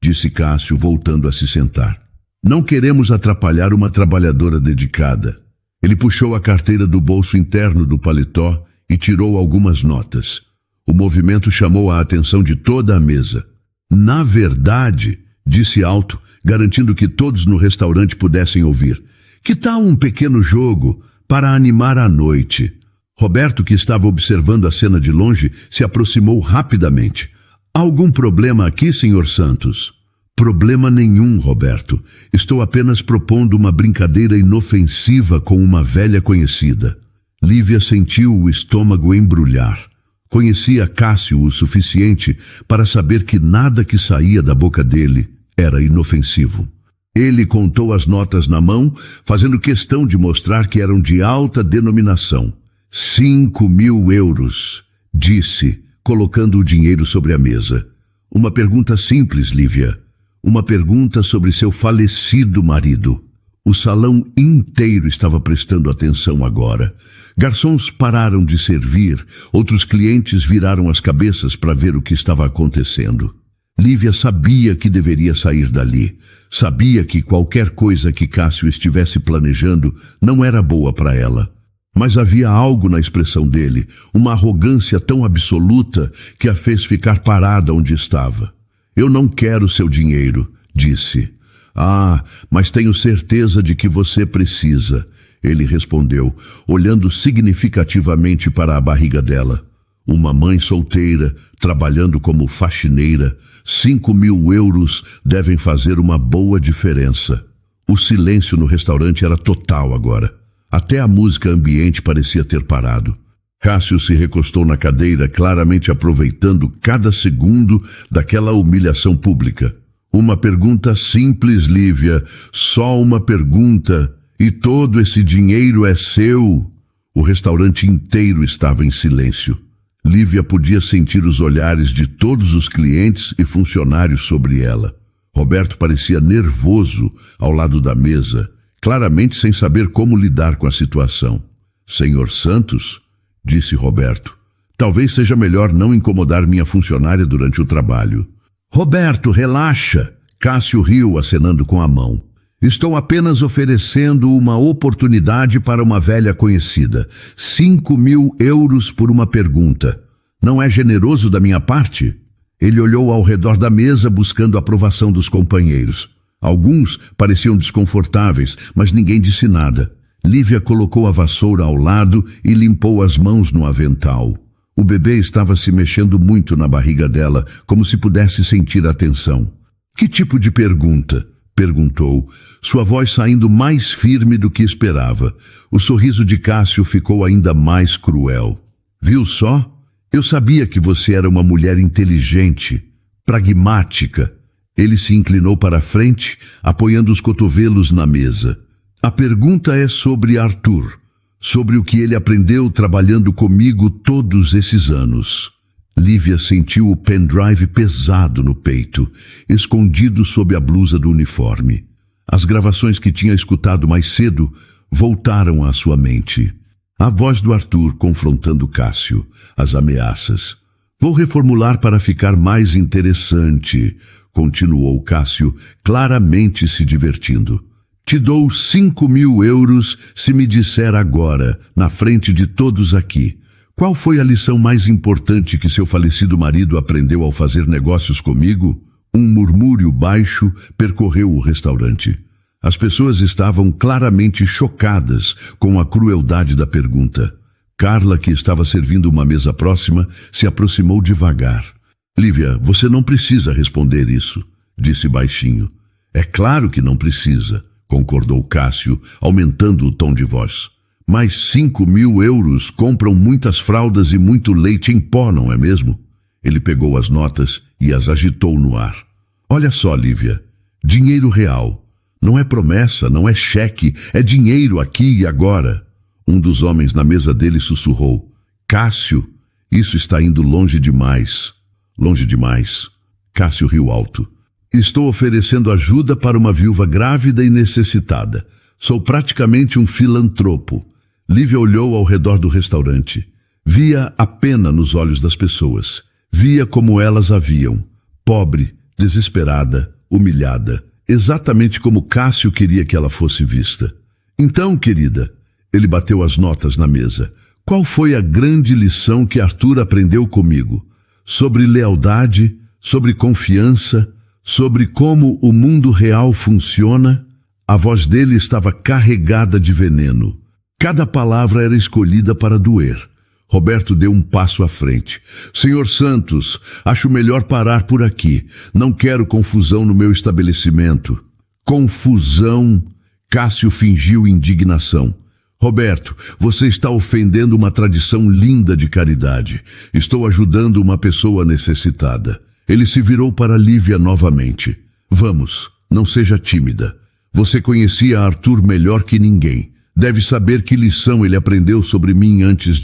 disse Cássio, voltando a se sentar. Não queremos atrapalhar uma trabalhadora dedicada. Ele puxou a carteira do bolso interno do paletó e tirou algumas notas. O movimento chamou a atenção de toda a mesa. Na verdade, disse alto, garantindo que todos no restaurante pudessem ouvir. Que tal um pequeno jogo para animar a noite? Roberto, que estava observando a cena de longe, se aproximou rapidamente. Algum problema aqui, Sr. Santos? Problema nenhum, Roberto. Estou apenas propondo uma brincadeira inofensiva com uma velha conhecida. Lívia sentiu o estômago embrulhar. Conhecia Cássio o suficiente para saber que nada que saía da boca dele era inofensivo. Ele contou as notas na mão, fazendo questão de mostrar que eram de alta denominação. 5.000 euros, disse, colocando o dinheiro sobre a mesa. Uma pergunta simples, Lívia. Uma pergunta sobre seu falecido marido. O salão inteiro estava prestando atenção agora. Garçons pararam de servir, outros clientes viraram as cabeças para ver o que estava acontecendo. Lívia sabia que deveria sair dali. Sabia que qualquer coisa que Cássio estivesse planejando não era boa para ela. Mas havia algo na expressão dele, uma arrogância tão absoluta que a fez ficar parada onde estava. Eu não quero seu dinheiro, disse. Ah, mas tenho certeza de que você precisa, ele respondeu, olhando significativamente para a barriga dela. Uma mãe solteira, trabalhando como faxineira, 5.000 euros devem fazer uma boa diferença. O silêncio no restaurante era total agora. Até a música ambiente parecia ter parado. Cássio se recostou na cadeira, claramente aproveitando cada segundo daquela humilhação pública. Uma pergunta simples, Lívia, só uma pergunta, e todo esse dinheiro é seu. O restaurante inteiro estava em silêncio. Lívia podia sentir os olhares de todos os clientes e funcionários sobre ela. Roberto parecia nervoso ao lado da mesa, claramente sem saber como lidar com a situação. Senhor Santos, disse Roberto, talvez seja melhor não incomodar minha funcionária durante o trabalho. Roberto, relaxa, Cássio riu acenando com a mão. Estou apenas oferecendo uma oportunidade para uma velha conhecida. 5.000 euros por uma pergunta. Não é generoso da minha parte? Ele olhou ao redor da mesa buscando a aprovação dos companheiros. Alguns pareciam desconfortáveis, mas ninguém disse nada. Lívia colocou a vassoura ao lado e limpou as mãos no avental. O bebê estava se mexendo muito na barriga dela, como se pudesse sentir a tensão. Que tipo de pergunta? Perguntou, sua voz saindo mais firme do que esperava. O sorriso de Cássio ficou ainda mais cruel. Viu só? Eu sabia que você era uma mulher inteligente, pragmática. Ele se inclinou para a frente, apoiando os cotovelos na mesa. A pergunta é sobre Arthur, sobre o que ele aprendeu trabalhando comigo todos esses anos. Lívia sentiu o pendrive pesado no peito, escondido sob a blusa do uniforme. As gravações que tinha escutado mais cedo voltaram à sua mente. A voz do Arthur confrontando Cássio, as ameaças. Vou reformular para ficar mais interessante, continuou Cássio, claramente se divertindo. Te dou 5.000 euros se me disser agora, na frente de todos aqui, qual foi a lição mais importante que seu falecido marido aprendeu ao fazer negócios comigo? Um murmúrio baixo percorreu o restaurante. As pessoas estavam claramente chocadas com a crueldade da pergunta. Carla, que estava servindo uma mesa próxima, se aproximou devagar. Lívia, você não precisa responder isso, disse baixinho. É claro que não precisa, concordou Cássio, aumentando o tom de voz. Mas 5.000 euros compram muitas fraldas e muito leite em pó, não é mesmo? Ele pegou as notas e as agitou no ar. Olha só, Lívia, dinheiro real. Não é promessa, não é cheque, é dinheiro aqui e agora. Um dos homens na mesa dele sussurrou. Cássio, isso está indo longe demais. Longe demais. Cássio riu alto. Estou oferecendo ajuda para uma viúva grávida e necessitada. Sou praticamente um filantropo. Lívia olhou ao redor do restaurante. Via a pena nos olhos das pessoas. Via como elas a viam. Pobre, desesperada, humilhada. Exatamente como Cássio queria que ela fosse vista. Então, querida, ele bateu as notas na mesa. Qual foi a grande lição que Arthur aprendeu comigo? Sobre lealdade, sobre confiança, sobre como o mundo real funciona? A voz dele estava carregada de veneno. Cada palavra era escolhida para doer. Roberto deu um passo à frente. Senhor Santos, acho melhor parar por aqui. Não quero confusão no meu estabelecimento. Confusão? Cássio fingiu indignação. Roberto, você está ofendendo uma tradição linda de caridade. Estou ajudando uma pessoa necessitada. Ele se virou para Lívia novamente. Vamos, não seja tímida. Você conhecia Arthur melhor que ninguém. Deve saber que lição ele aprendeu sobre mim antes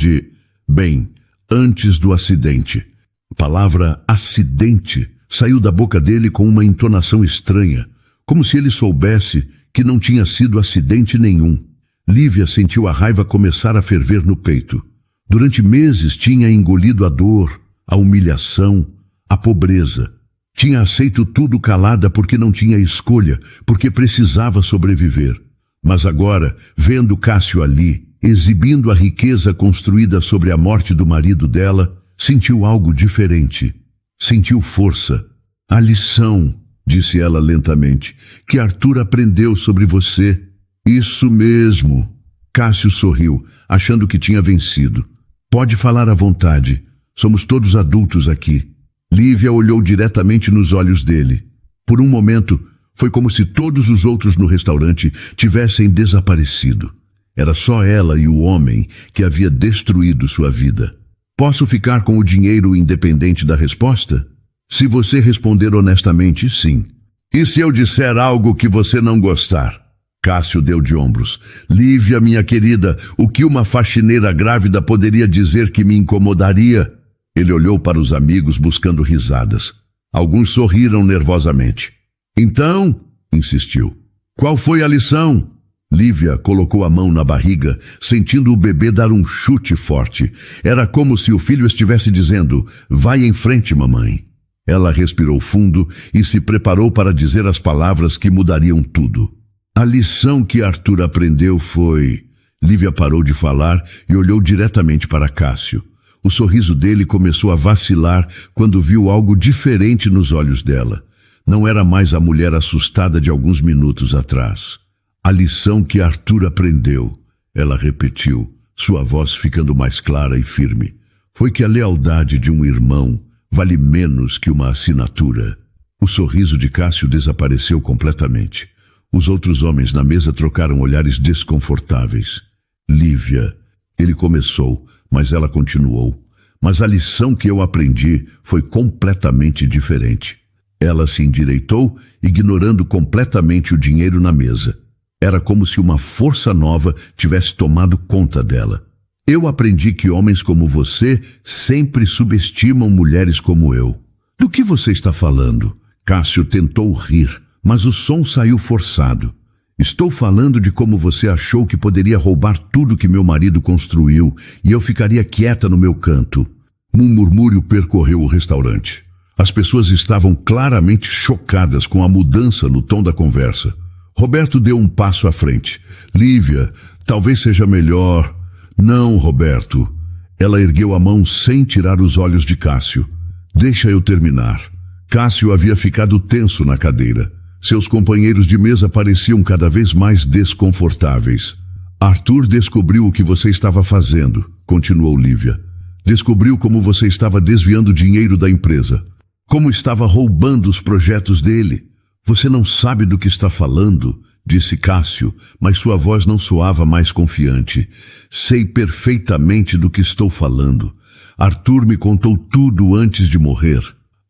do acidente. A palavra acidente saiu da boca dele com uma entonação estranha, como se ele soubesse que não tinha sido acidente nenhum. Lívia sentiu a raiva começar a ferver no peito. Durante meses tinha engolido a dor, a humilhação, a pobreza. Tinha aceito tudo calada porque não tinha escolha, porque precisava sobreviver. Mas agora, vendo Cássio ali, exibindo a riqueza construída sobre a morte do marido dela, sentiu algo diferente. Sentiu força. A lição, disse ela lentamente, que Arthur aprendeu sobre você. Isso mesmo. Cássio sorriu, achando que tinha vencido. Pode falar à vontade. Somos todos adultos aqui. Lívia olhou diretamente nos olhos dele. Por um momento, foi como se todos os outros no restaurante tivessem desaparecido. Era só ela e o homem que havia destruído sua vida. Posso ficar com o dinheiro independente da resposta? Se você responder honestamente, sim. E se eu disser algo que você não gostar? Cássio deu de ombros. Lívia, minha querida, o que uma faxineira grávida poderia dizer que me incomodaria? Ele olhou para os amigos buscando risadas. Alguns sorriram nervosamente. Então, insistiu, qual foi a lição? Lívia colocou a mão na barriga, sentindo o bebê dar um chute forte. Era como se o filho estivesse dizendo, vai em frente, mamãe. Ela respirou fundo e se preparou para dizer as palavras que mudariam tudo. A lição que Arthur aprendeu foi... Lívia parou de falar e olhou diretamente para Cássio. O sorriso dele começou a vacilar quando viu algo diferente nos olhos dela. Não era mais a mulher assustada de alguns minutos atrás. A lição que Arthur aprendeu, ela repetiu, sua voz ficando mais clara e firme, foi que a lealdade de um irmão vale menos que uma assinatura. O sorriso de Cássio desapareceu completamente. Os outros homens na mesa trocaram olhares desconfortáveis. Lívia, ele começou, mas ela continuou. Mas a lição que eu aprendi foi completamente diferente. Ela se endireitou, ignorando completamente o dinheiro na mesa. Era como se uma força nova tivesse tomado conta dela. Eu aprendi que homens como você sempre subestimam mulheres como eu. Do que você está falando? Cássio tentou rir, mas o som saiu forçado. Estou falando de como você achou que poderia roubar tudo que meu marido construiu e eu ficaria quieta no meu canto. Um murmúrio percorreu o restaurante. As pessoas estavam claramente chocadas com a mudança no tom da conversa. Roberto deu um passo à frente. Lívia, talvez seja melhor... Não, Roberto. Ela ergueu a mão sem tirar os olhos de Cássio. Deixa eu terminar. Cássio havia ficado tenso na cadeira. Seus companheiros de mesa pareciam cada vez mais desconfortáveis. Arthur descobriu o que você estava fazendo, continuou Lívia. Descobriu como você estava desviando dinheiro da empresa. Como estava roubando os projetos dele. Você não sabe do que está falando, disse Cássio, mas sua voz não soava mais confiante. Sei perfeitamente do que estou falando. Arthur me contou tudo antes de morrer.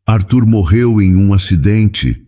Arthur morreu em um acidente.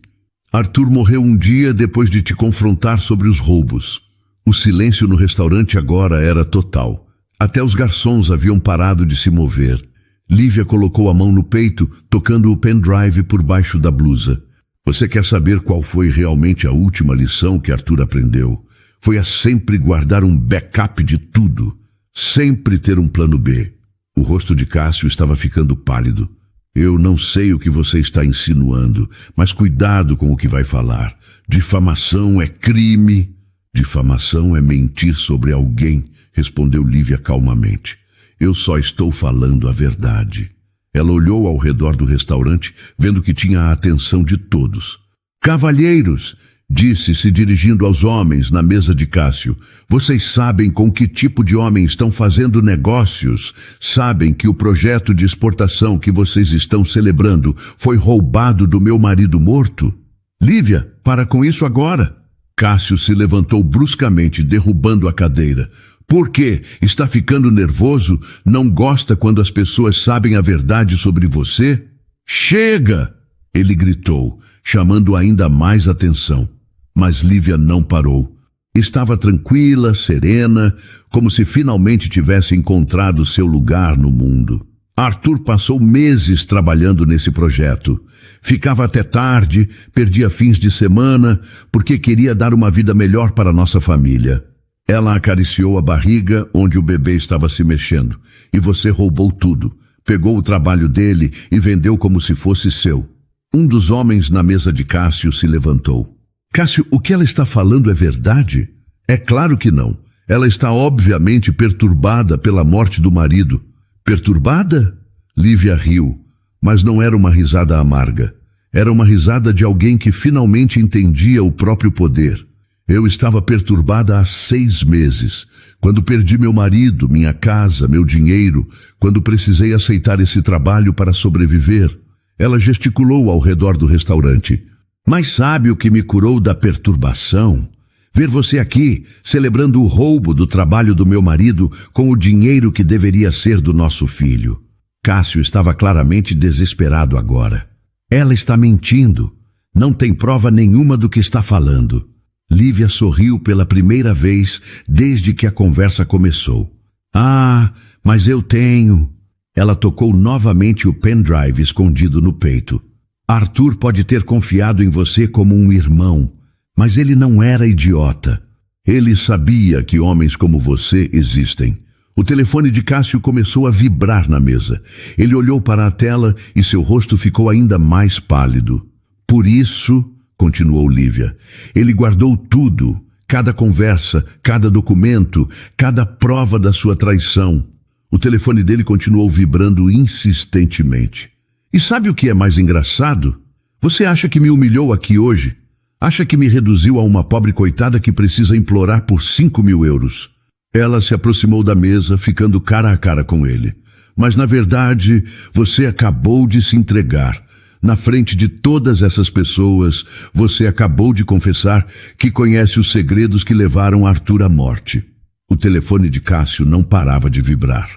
Arthur morreu um dia depois de te confrontar sobre os roubos. O silêncio no restaurante agora era total. Até os garçons haviam parado de se mover. Lívia colocou a mão no peito, tocando o pendrive por baixo da blusa. Você quer saber qual foi realmente a última lição que Arthur aprendeu? Foi a sempre guardar um backup de tudo. Sempre ter um plano B. O rosto de Cássio estava ficando pálido. Eu não sei o que você está insinuando, mas cuidado com o que vai falar. Difamação é crime. Difamação é mentir sobre alguém, respondeu Lívia calmamente. Eu só estou falando a verdade. Ela olhou ao redor do restaurante, vendo que tinha a atenção de todos. Cavalheiros, disse, se dirigindo aos homens na mesa de Cássio, vocês sabem com que tipo de homem estão fazendo negócios? Sabem que o projeto de exportação que vocês estão celebrando foi roubado do meu marido morto? Lívia, para com isso agora. Cássio se levantou bruscamente, derrubando a cadeira. Por quê? Está ficando nervoso? Não gosta quando as pessoas sabem a verdade sobre você? Chega! Ele gritou, chamando ainda mais atenção. Mas Lívia não parou. Estava tranquila, serena, como se finalmente tivesse encontrado seu lugar no mundo. Arthur passou meses trabalhando nesse projeto. Ficava até tarde, perdia fins de semana, porque queria dar uma vida melhor para nossa família. Ela acariciou a barriga onde o bebê estava se mexendo. E você roubou tudo. Pegou o trabalho dele e vendeu como se fosse seu. Um dos homens na mesa de Cássio se levantou. Cássio, o que ela está falando é verdade? É claro que não. Ela está obviamente perturbada pela morte do marido. Perturbada? Lívia riu, mas não era uma risada amarga. Era uma risada de alguém que finalmente entendia o próprio poder. Eu estava perturbada há 6 meses. Quando perdi meu marido, minha casa, meu dinheiro, quando precisei aceitar esse trabalho para sobreviver. Ela gesticulou ao redor do restaurante. Mas sabe o que me curou da perturbação? Ver você aqui, celebrando o roubo do trabalho do meu marido com o dinheiro que deveria ser do nosso filho. Cássio estava claramente desesperado agora. Ela está mentindo. Não tem prova nenhuma do que está falando. Lívia sorriu pela primeira vez desde que a conversa começou. Ah, mas eu tenho. Ela tocou novamente o pendrive escondido no peito. Arthur pode ter confiado em você como um irmão, mas ele não era idiota. Ele sabia que homens como você existem. O telefone de Cássio começou a vibrar na mesa. Ele olhou para a tela e seu rosto ficou ainda mais pálido. Por isso, continuou Lívia, ele guardou tudo, cada conversa, cada documento, cada prova da sua traição. O telefone dele continuou vibrando insistentemente. E sabe o que é mais engraçado? Você acha que me humilhou aqui hoje? Acha que me reduziu a uma pobre coitada que precisa implorar por 5.000 euros? Ela se aproximou da mesa, ficando cara a cara com ele. Mas, na verdade, você acabou de se entregar. Na frente de todas essas pessoas, você acabou de confessar que conhece os segredos que levaram Arthur à morte. O telefone de Cássio não parava de vibrar.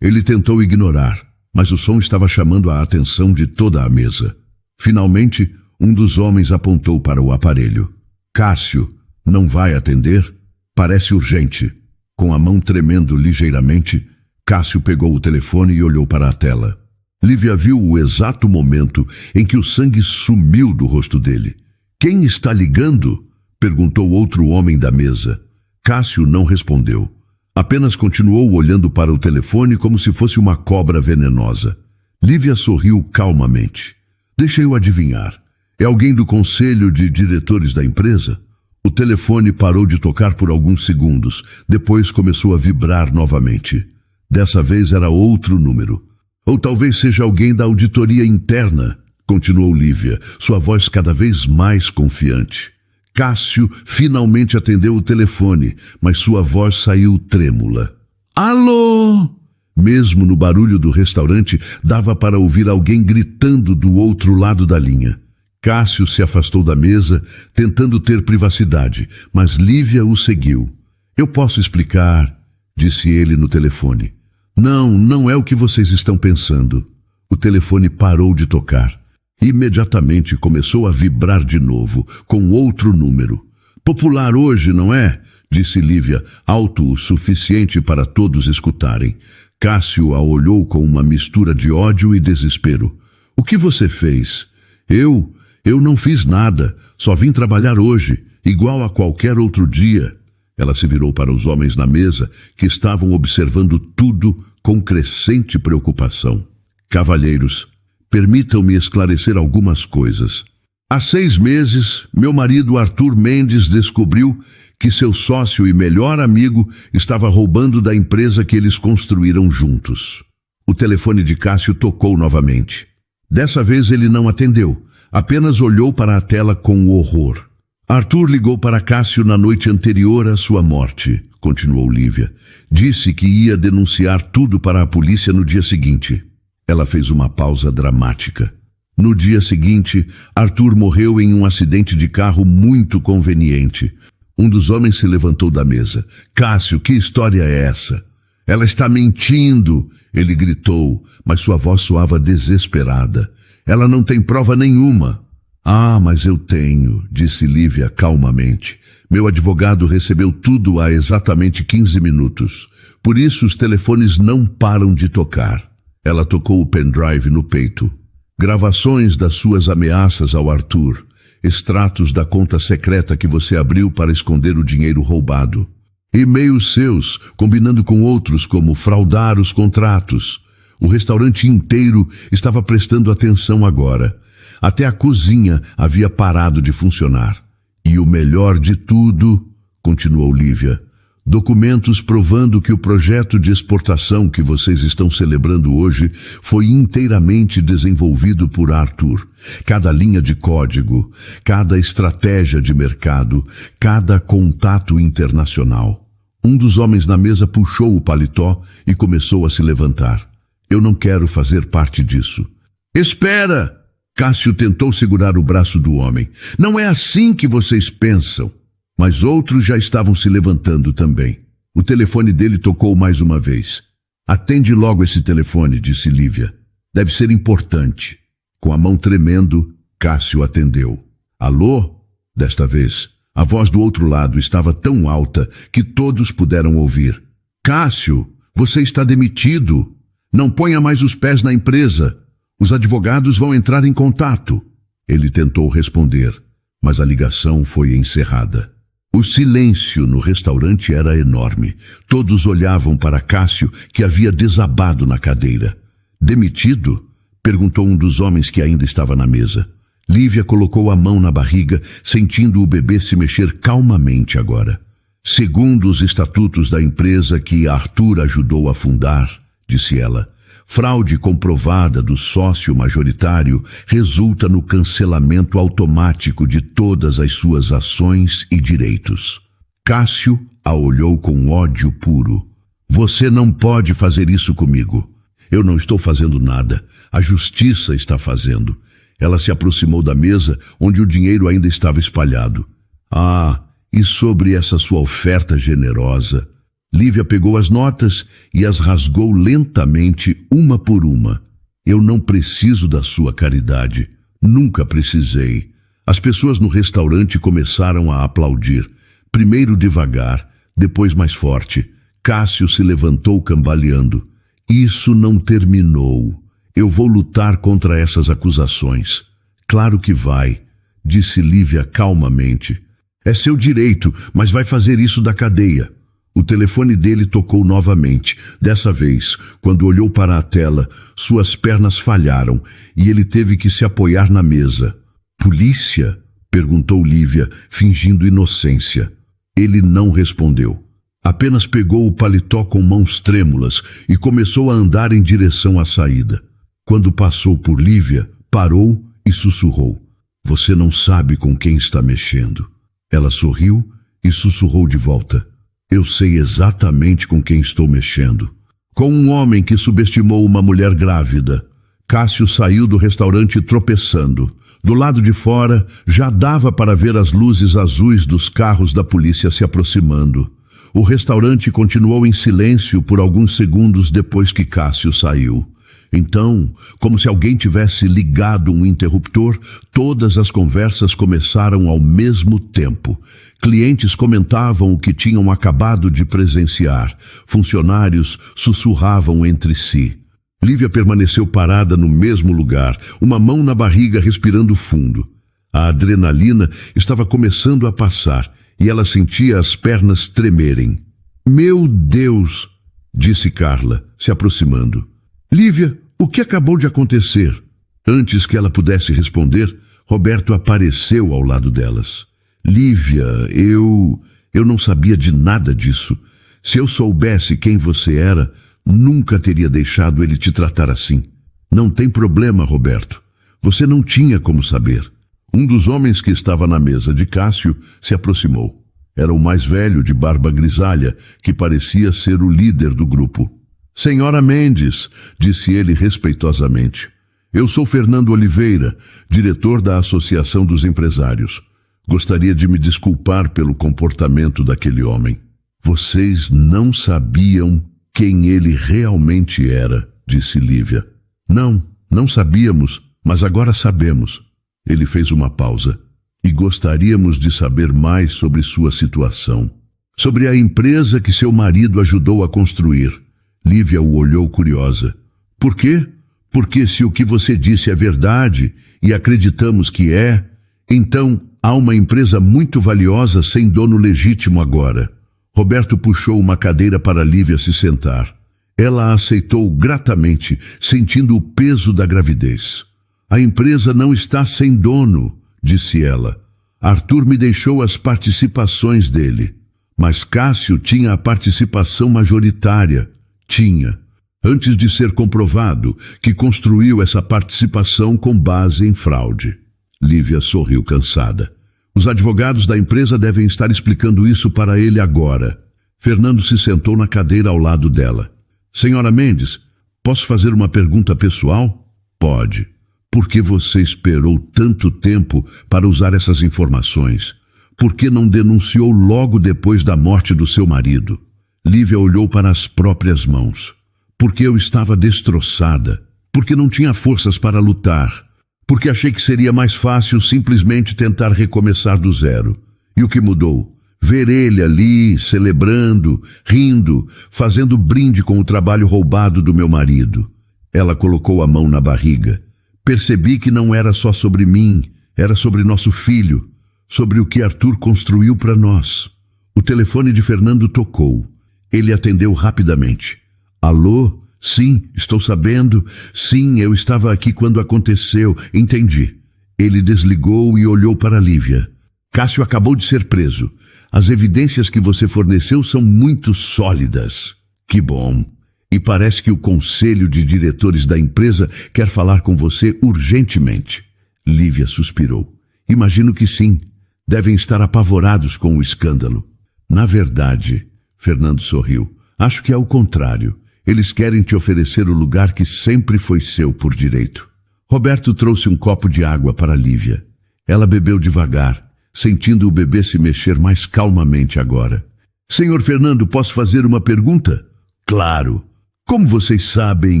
Ele tentou ignorar, mas o som estava chamando a atenção de toda a mesa. Finalmente, um dos homens apontou para o aparelho. Cássio, não vai atender? Parece urgente. Com a mão tremendo ligeiramente, Cássio pegou o telefone e olhou para a tela. Lívia viu o exato momento em que o sangue sumiu do rosto dele. Quem está ligando? Perguntou outro homem da mesa. Cássio não respondeu. Apenas continuou olhando para o telefone como se fosse uma cobra venenosa. Lívia sorriu calmamente. Deixa eu adivinhar. É alguém do conselho de diretores da empresa? O telefone parou de tocar por alguns segundos. Depois começou a vibrar novamente. Dessa vez era outro número. Ou talvez seja alguém da auditoria interna, continuou Lívia, sua voz cada vez mais confiante. Cássio finalmente atendeu o telefone, mas sua voz saiu trêmula. Alô? Mesmo no barulho do restaurante, dava para ouvir alguém gritando do outro lado da linha. Cássio se afastou da mesa, tentando ter privacidade, mas Lívia o seguiu. Eu posso explicar, disse ele no telefone. Não é o que vocês estão pensando. O telefone parou de tocar. Imediatamente começou a vibrar de novo, com outro número. Popular hoje, não é? Disse Lívia, alto o suficiente para todos escutarem. Cássio a olhou com uma mistura de ódio e desespero. O que você fez? Eu não fiz nada, só vim trabalhar hoje, igual a qualquer outro dia. Ela se virou para os homens na mesa, que estavam observando tudo com crescente preocupação. Cavalheiros, permitam-me esclarecer algumas coisas. Há 6 meses, meu marido Arthur Mendes descobriu que seu sócio e melhor amigo estava roubando da empresa que eles construíram juntos. O telefone de Cássio tocou novamente. Dessa vez ele não atendeu, apenas olhou para a tela com horror. Arthur ligou para Cássio na noite anterior à sua morte, continuou Lívia. Disse que ia denunciar tudo para a polícia no dia seguinte. Ela fez uma pausa dramática. No dia seguinte, Arthur morreu em um acidente de carro muito conveniente. Um dos homens se levantou da mesa. Cássio, que história é essa? Ela está mentindo, ele gritou, mas sua voz soava desesperada. Ela não tem prova nenhuma. Ah, mas eu tenho, disse Lívia calmamente. Meu advogado recebeu tudo há exatamente 15 minutos. Por isso os telefones não param de tocar. Ela tocou o pendrive no peito. Gravações das suas ameaças ao Arthur. Extratos da conta secreta que você abriu para esconder o dinheiro roubado. E-mails seus, combinando com outros como fraudar os contratos. O restaurante inteiro estava prestando atenção agora. Até a cozinha havia parado de funcionar. E o melhor de tudo, continuou Lívia, Documentos provando que o projeto de exportação que vocês estão celebrando hoje foi inteiramente desenvolvido por Arthur. Cada linha de código, cada estratégia de mercado, cada contato internacional. Um dos homens na mesa puxou o paletó e começou a se levantar. Eu não quero fazer parte disso. Espera! Cássio tentou segurar o braço do homem. Não é assim que vocês pensam. Mas outros já estavam se levantando também. O telefone dele tocou mais uma vez. Atende logo esse telefone, disse Lívia. Deve ser importante. Com a mão tremendo, Cássio atendeu. Alô? Desta vez, a voz do outro lado estava tão alta que todos puderam ouvir. Cássio, você está demitido. Não ponha mais os pés na empresa. Os advogados vão entrar em contato. Ele tentou responder, mas a ligação foi encerrada. O silêncio no restaurante era enorme. Todos olhavam para Cássio, que havia desabado na cadeira. Demitido? Perguntou um dos homens que ainda estava na mesa. Lívia colocou a mão na barriga, sentindo o bebê se mexer calmamente agora. Segundo os estatutos da empresa que Arthur ajudou a fundar, disse ela, fraude comprovada do sócio majoritário resulta no cancelamento automático de todas as suas ações e direitos. Cássio a olhou com ódio puro. Você não pode fazer isso comigo. Eu não estou fazendo nada. A justiça está fazendo. Ela se aproximou da mesa, onde o dinheiro ainda estava espalhado. Ah, e sobre essa sua oferta generosa? Lívia pegou as notas e as rasgou lentamente, uma por uma. Eu não preciso da sua caridade. Nunca precisei. As pessoas no restaurante começaram a aplaudir. Primeiro devagar, depois mais forte. Cássio se levantou cambaleando. Isso não terminou. Eu vou lutar contra essas acusações. Claro que vai, disse Lívia calmamente. É seu direito, mas vai fazer isso da cadeia. O telefone dele tocou novamente. Dessa vez, quando olhou para a tela, suas pernas falharam e ele teve que se apoiar na mesa. Polícia? Perguntou Lívia, fingindo inocência. Ele não respondeu. Apenas pegou o paletó com mãos trêmulas e começou a andar em direção à saída. Quando passou por Lívia, parou e sussurrou. Você não sabe com quem está mexendo. Ela sorriu e sussurrou de volta. Eu sei exatamente com quem estou mexendo. Com um homem que subestimou uma mulher grávida. Cássio saiu do restaurante tropeçando. Do lado de fora, já dava para ver as luzes azuis dos carros da polícia se aproximando. O restaurante continuou em silêncio por alguns segundos depois que Cássio saiu. Então, como se alguém tivesse ligado um interruptor, todas as conversas começaram ao mesmo tempo. Clientes comentavam o que tinham acabado de presenciar. Funcionários sussurravam entre si. Lívia permaneceu parada no mesmo lugar, uma mão na barriga respirando fundo. A adrenalina estava começando a passar e ela sentia as pernas tremerem. Meu Deus! Disse Carla, se aproximando. Lívia, o que acabou de acontecer? Antes que ela pudesse responder, Roberto apareceu ao lado delas. Lívia, eu não sabia de nada disso. Se eu soubesse quem você era, nunca teria deixado ele te tratar assim. Não tem problema, Roberto. Você não tinha como saber. Um dos homens que estava na mesa de Cássio se aproximou. Era o mais velho, de barba grisalha, que parecia ser o líder do grupo. Senhora Mendes, disse ele respeitosamente. Eu sou Fernando Oliveira, diretor da Associação dos Empresários. Gostaria de me desculpar pelo comportamento daquele homem. Vocês não sabiam quem ele realmente era, disse Lívia. Não sabíamos, mas agora sabemos. Ele fez uma pausa. E gostaríamos de saber mais sobre sua situação. Sobre a empresa que seu marido ajudou a construir. Lívia o olhou curiosa. Por quê? Porque se o que você disse é verdade, e acreditamos que é, então há uma empresa muito valiosa sem dono legítimo agora. Roberto puxou uma cadeira para Lívia se sentar. Ela a aceitou gratamente, sentindo o peso da gravidez. A empresa não está sem dono, disse ela. Arthur me deixou as participações dele. Mas Cássio tinha a participação majoritária. Tinha. Antes de ser comprovado que construiu essa participação com base em fraude. Lívia sorriu cansada. Os advogados da empresa devem estar explicando isso para ele agora. Fernando se sentou na cadeira ao lado dela. Senhora Mendes, posso fazer uma pergunta pessoal? Pode. Por que você esperou tanto tempo para usar essas informações? Por que não denunciou logo depois da morte do seu marido? Lívia olhou para as próprias mãos. Porque eu estava destroçada. Porque não tinha forças para lutar. Porque achei que seria mais fácil simplesmente tentar recomeçar do zero. E o que mudou? Ver ele ali, celebrando, rindo, fazendo brinde com o trabalho roubado do meu marido. Ela colocou a mão na barriga. Percebi que não era só sobre mim, era sobre nosso filho, sobre o que Arthur construiu para nós. O telefone de Fernando tocou. Ele atendeu rapidamente. Alô? Sim, estou sabendo. Sim, eu estava aqui quando aconteceu. Entendi. Ele desligou e olhou para Lívia. Cássio acabou de ser preso. As evidências que você forneceu são muito sólidas. Que bom. E parece que o conselho de diretores da empresa quer falar com você urgentemente. Lívia suspirou. Imagino que sim. Devem estar apavorados com o escândalo. Na verdade, Fernando sorriu. Acho que é o contrário. Eles querem te oferecer o lugar que sempre foi seu por direito. Roberto trouxe um copo de água para Lívia. Ela bebeu devagar, sentindo o bebê se mexer mais calmamente agora. Senhor Fernando, posso fazer uma pergunta? Claro. Como vocês sabem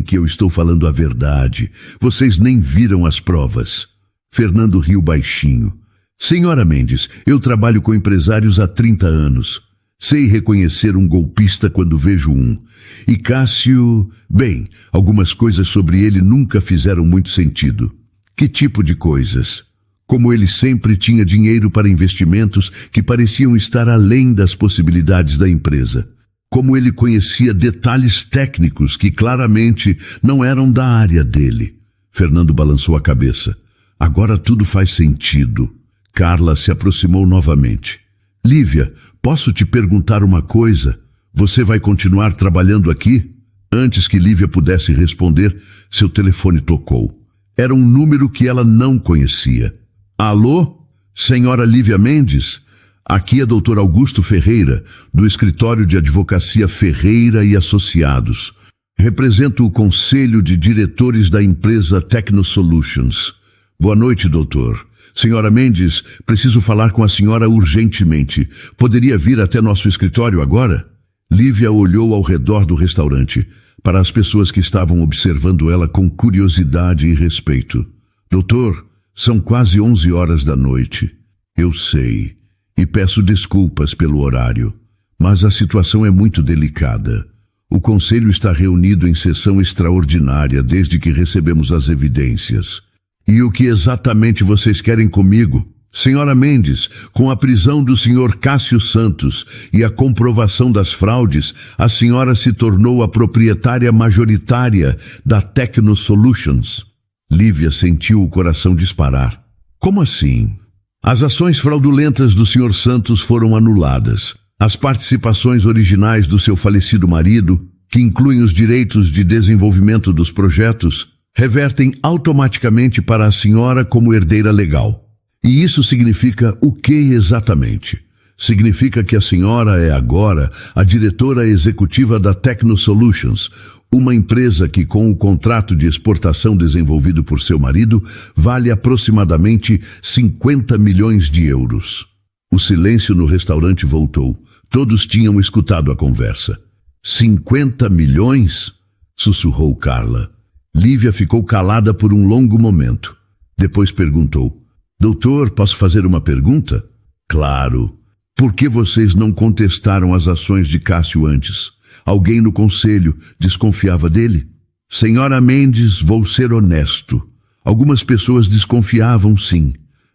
que eu estou falando a verdade? Vocês nem viram as provas. Fernando riu baixinho. Senhora Mendes, eu trabalho com empresários há 30 anos. Sei reconhecer um golpista quando vejo um. E Cássio... Bem, algumas coisas sobre ele nunca fizeram muito sentido. Que tipo de coisas? Como ele sempre tinha dinheiro para investimentos que pareciam estar além das possibilidades da empresa. Como ele conhecia detalhes técnicos que claramente não eram da área dele. Fernando balançou a cabeça. Agora tudo faz sentido. Carla se aproximou novamente. Lívia, posso te perguntar uma coisa? Você vai continuar trabalhando aqui? Antes que Lívia pudesse responder, seu telefone tocou. Era um número que ela não conhecia. Alô? Senhora Lívia Mendes? Aqui é Dr. Augusto Ferreira, do escritório de advocacia Ferreira e Associados. Represento o conselho de diretores da empresa Technosolutions. Boa noite, doutor. Senhora Mendes, preciso falar com a senhora urgentemente. Poderia vir até nosso escritório agora? Lívia olhou ao redor do restaurante, para as pessoas que estavam observando ela com curiosidade e respeito. Doutor, são quase 11 horas da noite. Eu sei, e peço desculpas pelo horário, mas a situação é muito delicada. O conselho está reunido em sessão extraordinária desde que recebemos as evidências. E o que exatamente vocês querem comigo? Senhora Mendes, com a prisão do senhor Cássio Santos e a comprovação das fraudes, a senhora se tornou a proprietária majoritária da Technosolutions. Lívia sentiu o coração disparar. Como assim? As ações fraudulentas do senhor Santos foram anuladas. As participações originais do seu falecido marido, que incluem os direitos de desenvolvimento dos projetos, revertem automaticamente para a senhora como herdeira legal. E isso significa o que exatamente? Significa que a senhora é agora a diretora executiva da Technosolutions, uma empresa que, com o contrato de exportação desenvolvido por seu marido, vale aproximadamente 50 milhões de euros. O silêncio no restaurante voltou. Todos tinham escutado a conversa. 50 milhões? Sussurrou Carla. Lívia ficou calada por um longo momento. Depois perguntou. Doutor, posso fazer uma pergunta? Claro. Por que vocês não contestaram as ações de Cássio antes? Alguém no conselho desconfiava dele? Senhora Mendes, vou ser honesto. Algumas pessoas desconfiavam, sim.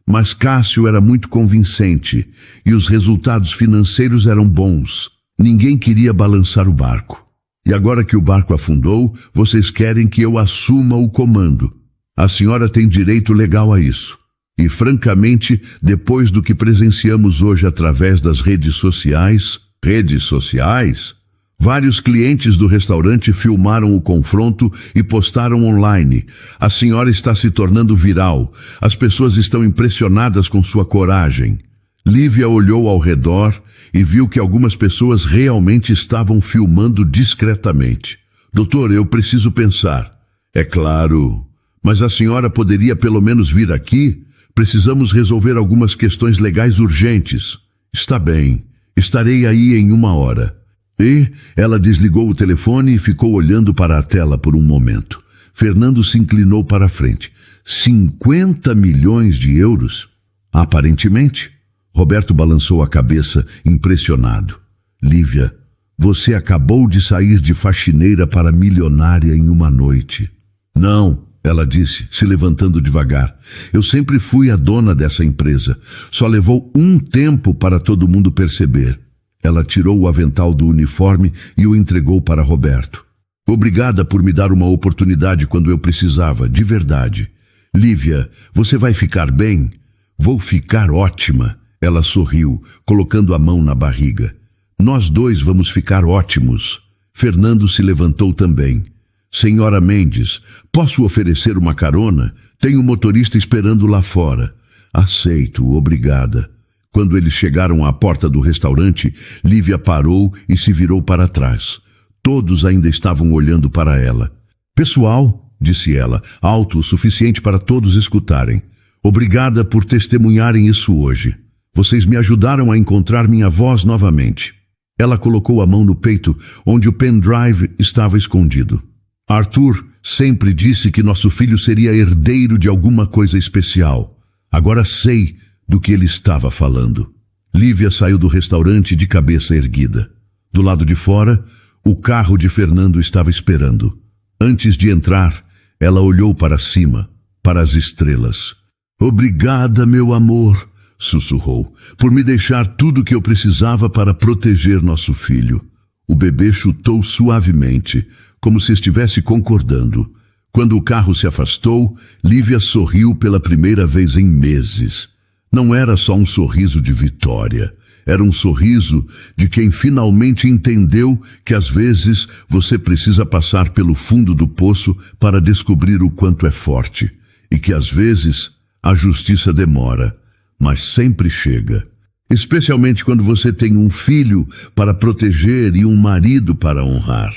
Mas Cássio era muito convincente e os resultados financeiros eram bons. Ninguém queria balançar o barco. E agora que o barco afundou, vocês querem que eu assuma o comando. A senhora tem direito legal a isso. E, francamente, depois do que presenciamos hoje através das redes sociais, Redes sociais? Vários clientes do restaurante filmaram o confronto e postaram online. A senhora está se tornando viral. As pessoas estão impressionadas com sua coragem. Lívia olhou ao redor e viu que algumas pessoas realmente estavam filmando discretamente. Doutor, eu preciso pensar. É claro, mas a senhora poderia pelo menos vir aqui? Precisamos resolver algumas questões legais urgentes. Está bem, estarei aí em 1 hora. E ela desligou o telefone e ficou olhando para a tela por um momento. Fernando se inclinou para a frente. 50 milhões de euros? Aparentemente. Roberto balançou a cabeça, impressionado. Lívia, você acabou de sair de faxineira para milionária em 1 noite. Não, ela disse, se levantando devagar. Eu sempre fui a dona dessa empresa. Só levou um tempo para todo mundo perceber. Ela tirou o avental do uniforme e o entregou para Roberto. Obrigada por me dar uma oportunidade quando eu precisava, de verdade. Lívia, você vai ficar bem? Vou ficar ótima. Ela sorriu, colocando a mão na barriga. Nós dois vamos ficar ótimos. Fernando se levantou também. Senhora Mendes, posso oferecer uma carona? Tem um motorista esperando lá fora. Aceito, obrigada. Quando eles chegaram à porta do restaurante, Lívia parou e se virou para trás. Todos ainda estavam olhando para ela. Pessoal, disse ela, alto o suficiente para todos escutarem. Obrigada por testemunharem isso hoje. Vocês me ajudaram a encontrar minha voz novamente. Ela colocou a mão no peito, onde o pendrive estava escondido. Arthur sempre disse que nosso filho seria herdeiro de alguma coisa especial. Agora sei do que ele estava falando. Lívia saiu do restaurante de cabeça erguida. Do lado de fora, o carro de Fernando estava esperando. Antes de entrar, ela olhou para cima, para as estrelas. Obrigada, meu amor, sussurrou, por me deixar tudo o que eu precisava para proteger nosso filho. O bebê chutou suavemente, como se estivesse concordando. Quando o carro se afastou, Lívia sorriu pela primeira vez em meses. Não era só um sorriso de vitória. Era um sorriso de quem finalmente entendeu que às vezes você precisa passar pelo fundo do poço para descobrir o quanto é forte. E que às vezes a justiça demora, mas sempre chega. Especialmente quando você tem um filho para proteger e um marido para honrar.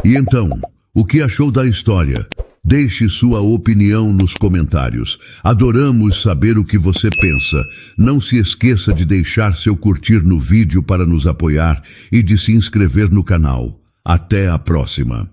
E então, o que achou da história? Deixe sua opinião nos comentários. Adoramos saber o que você pensa. Não se esqueça de deixar seu curtir no vídeo para nos apoiar e de se inscrever no canal. Até a próxima.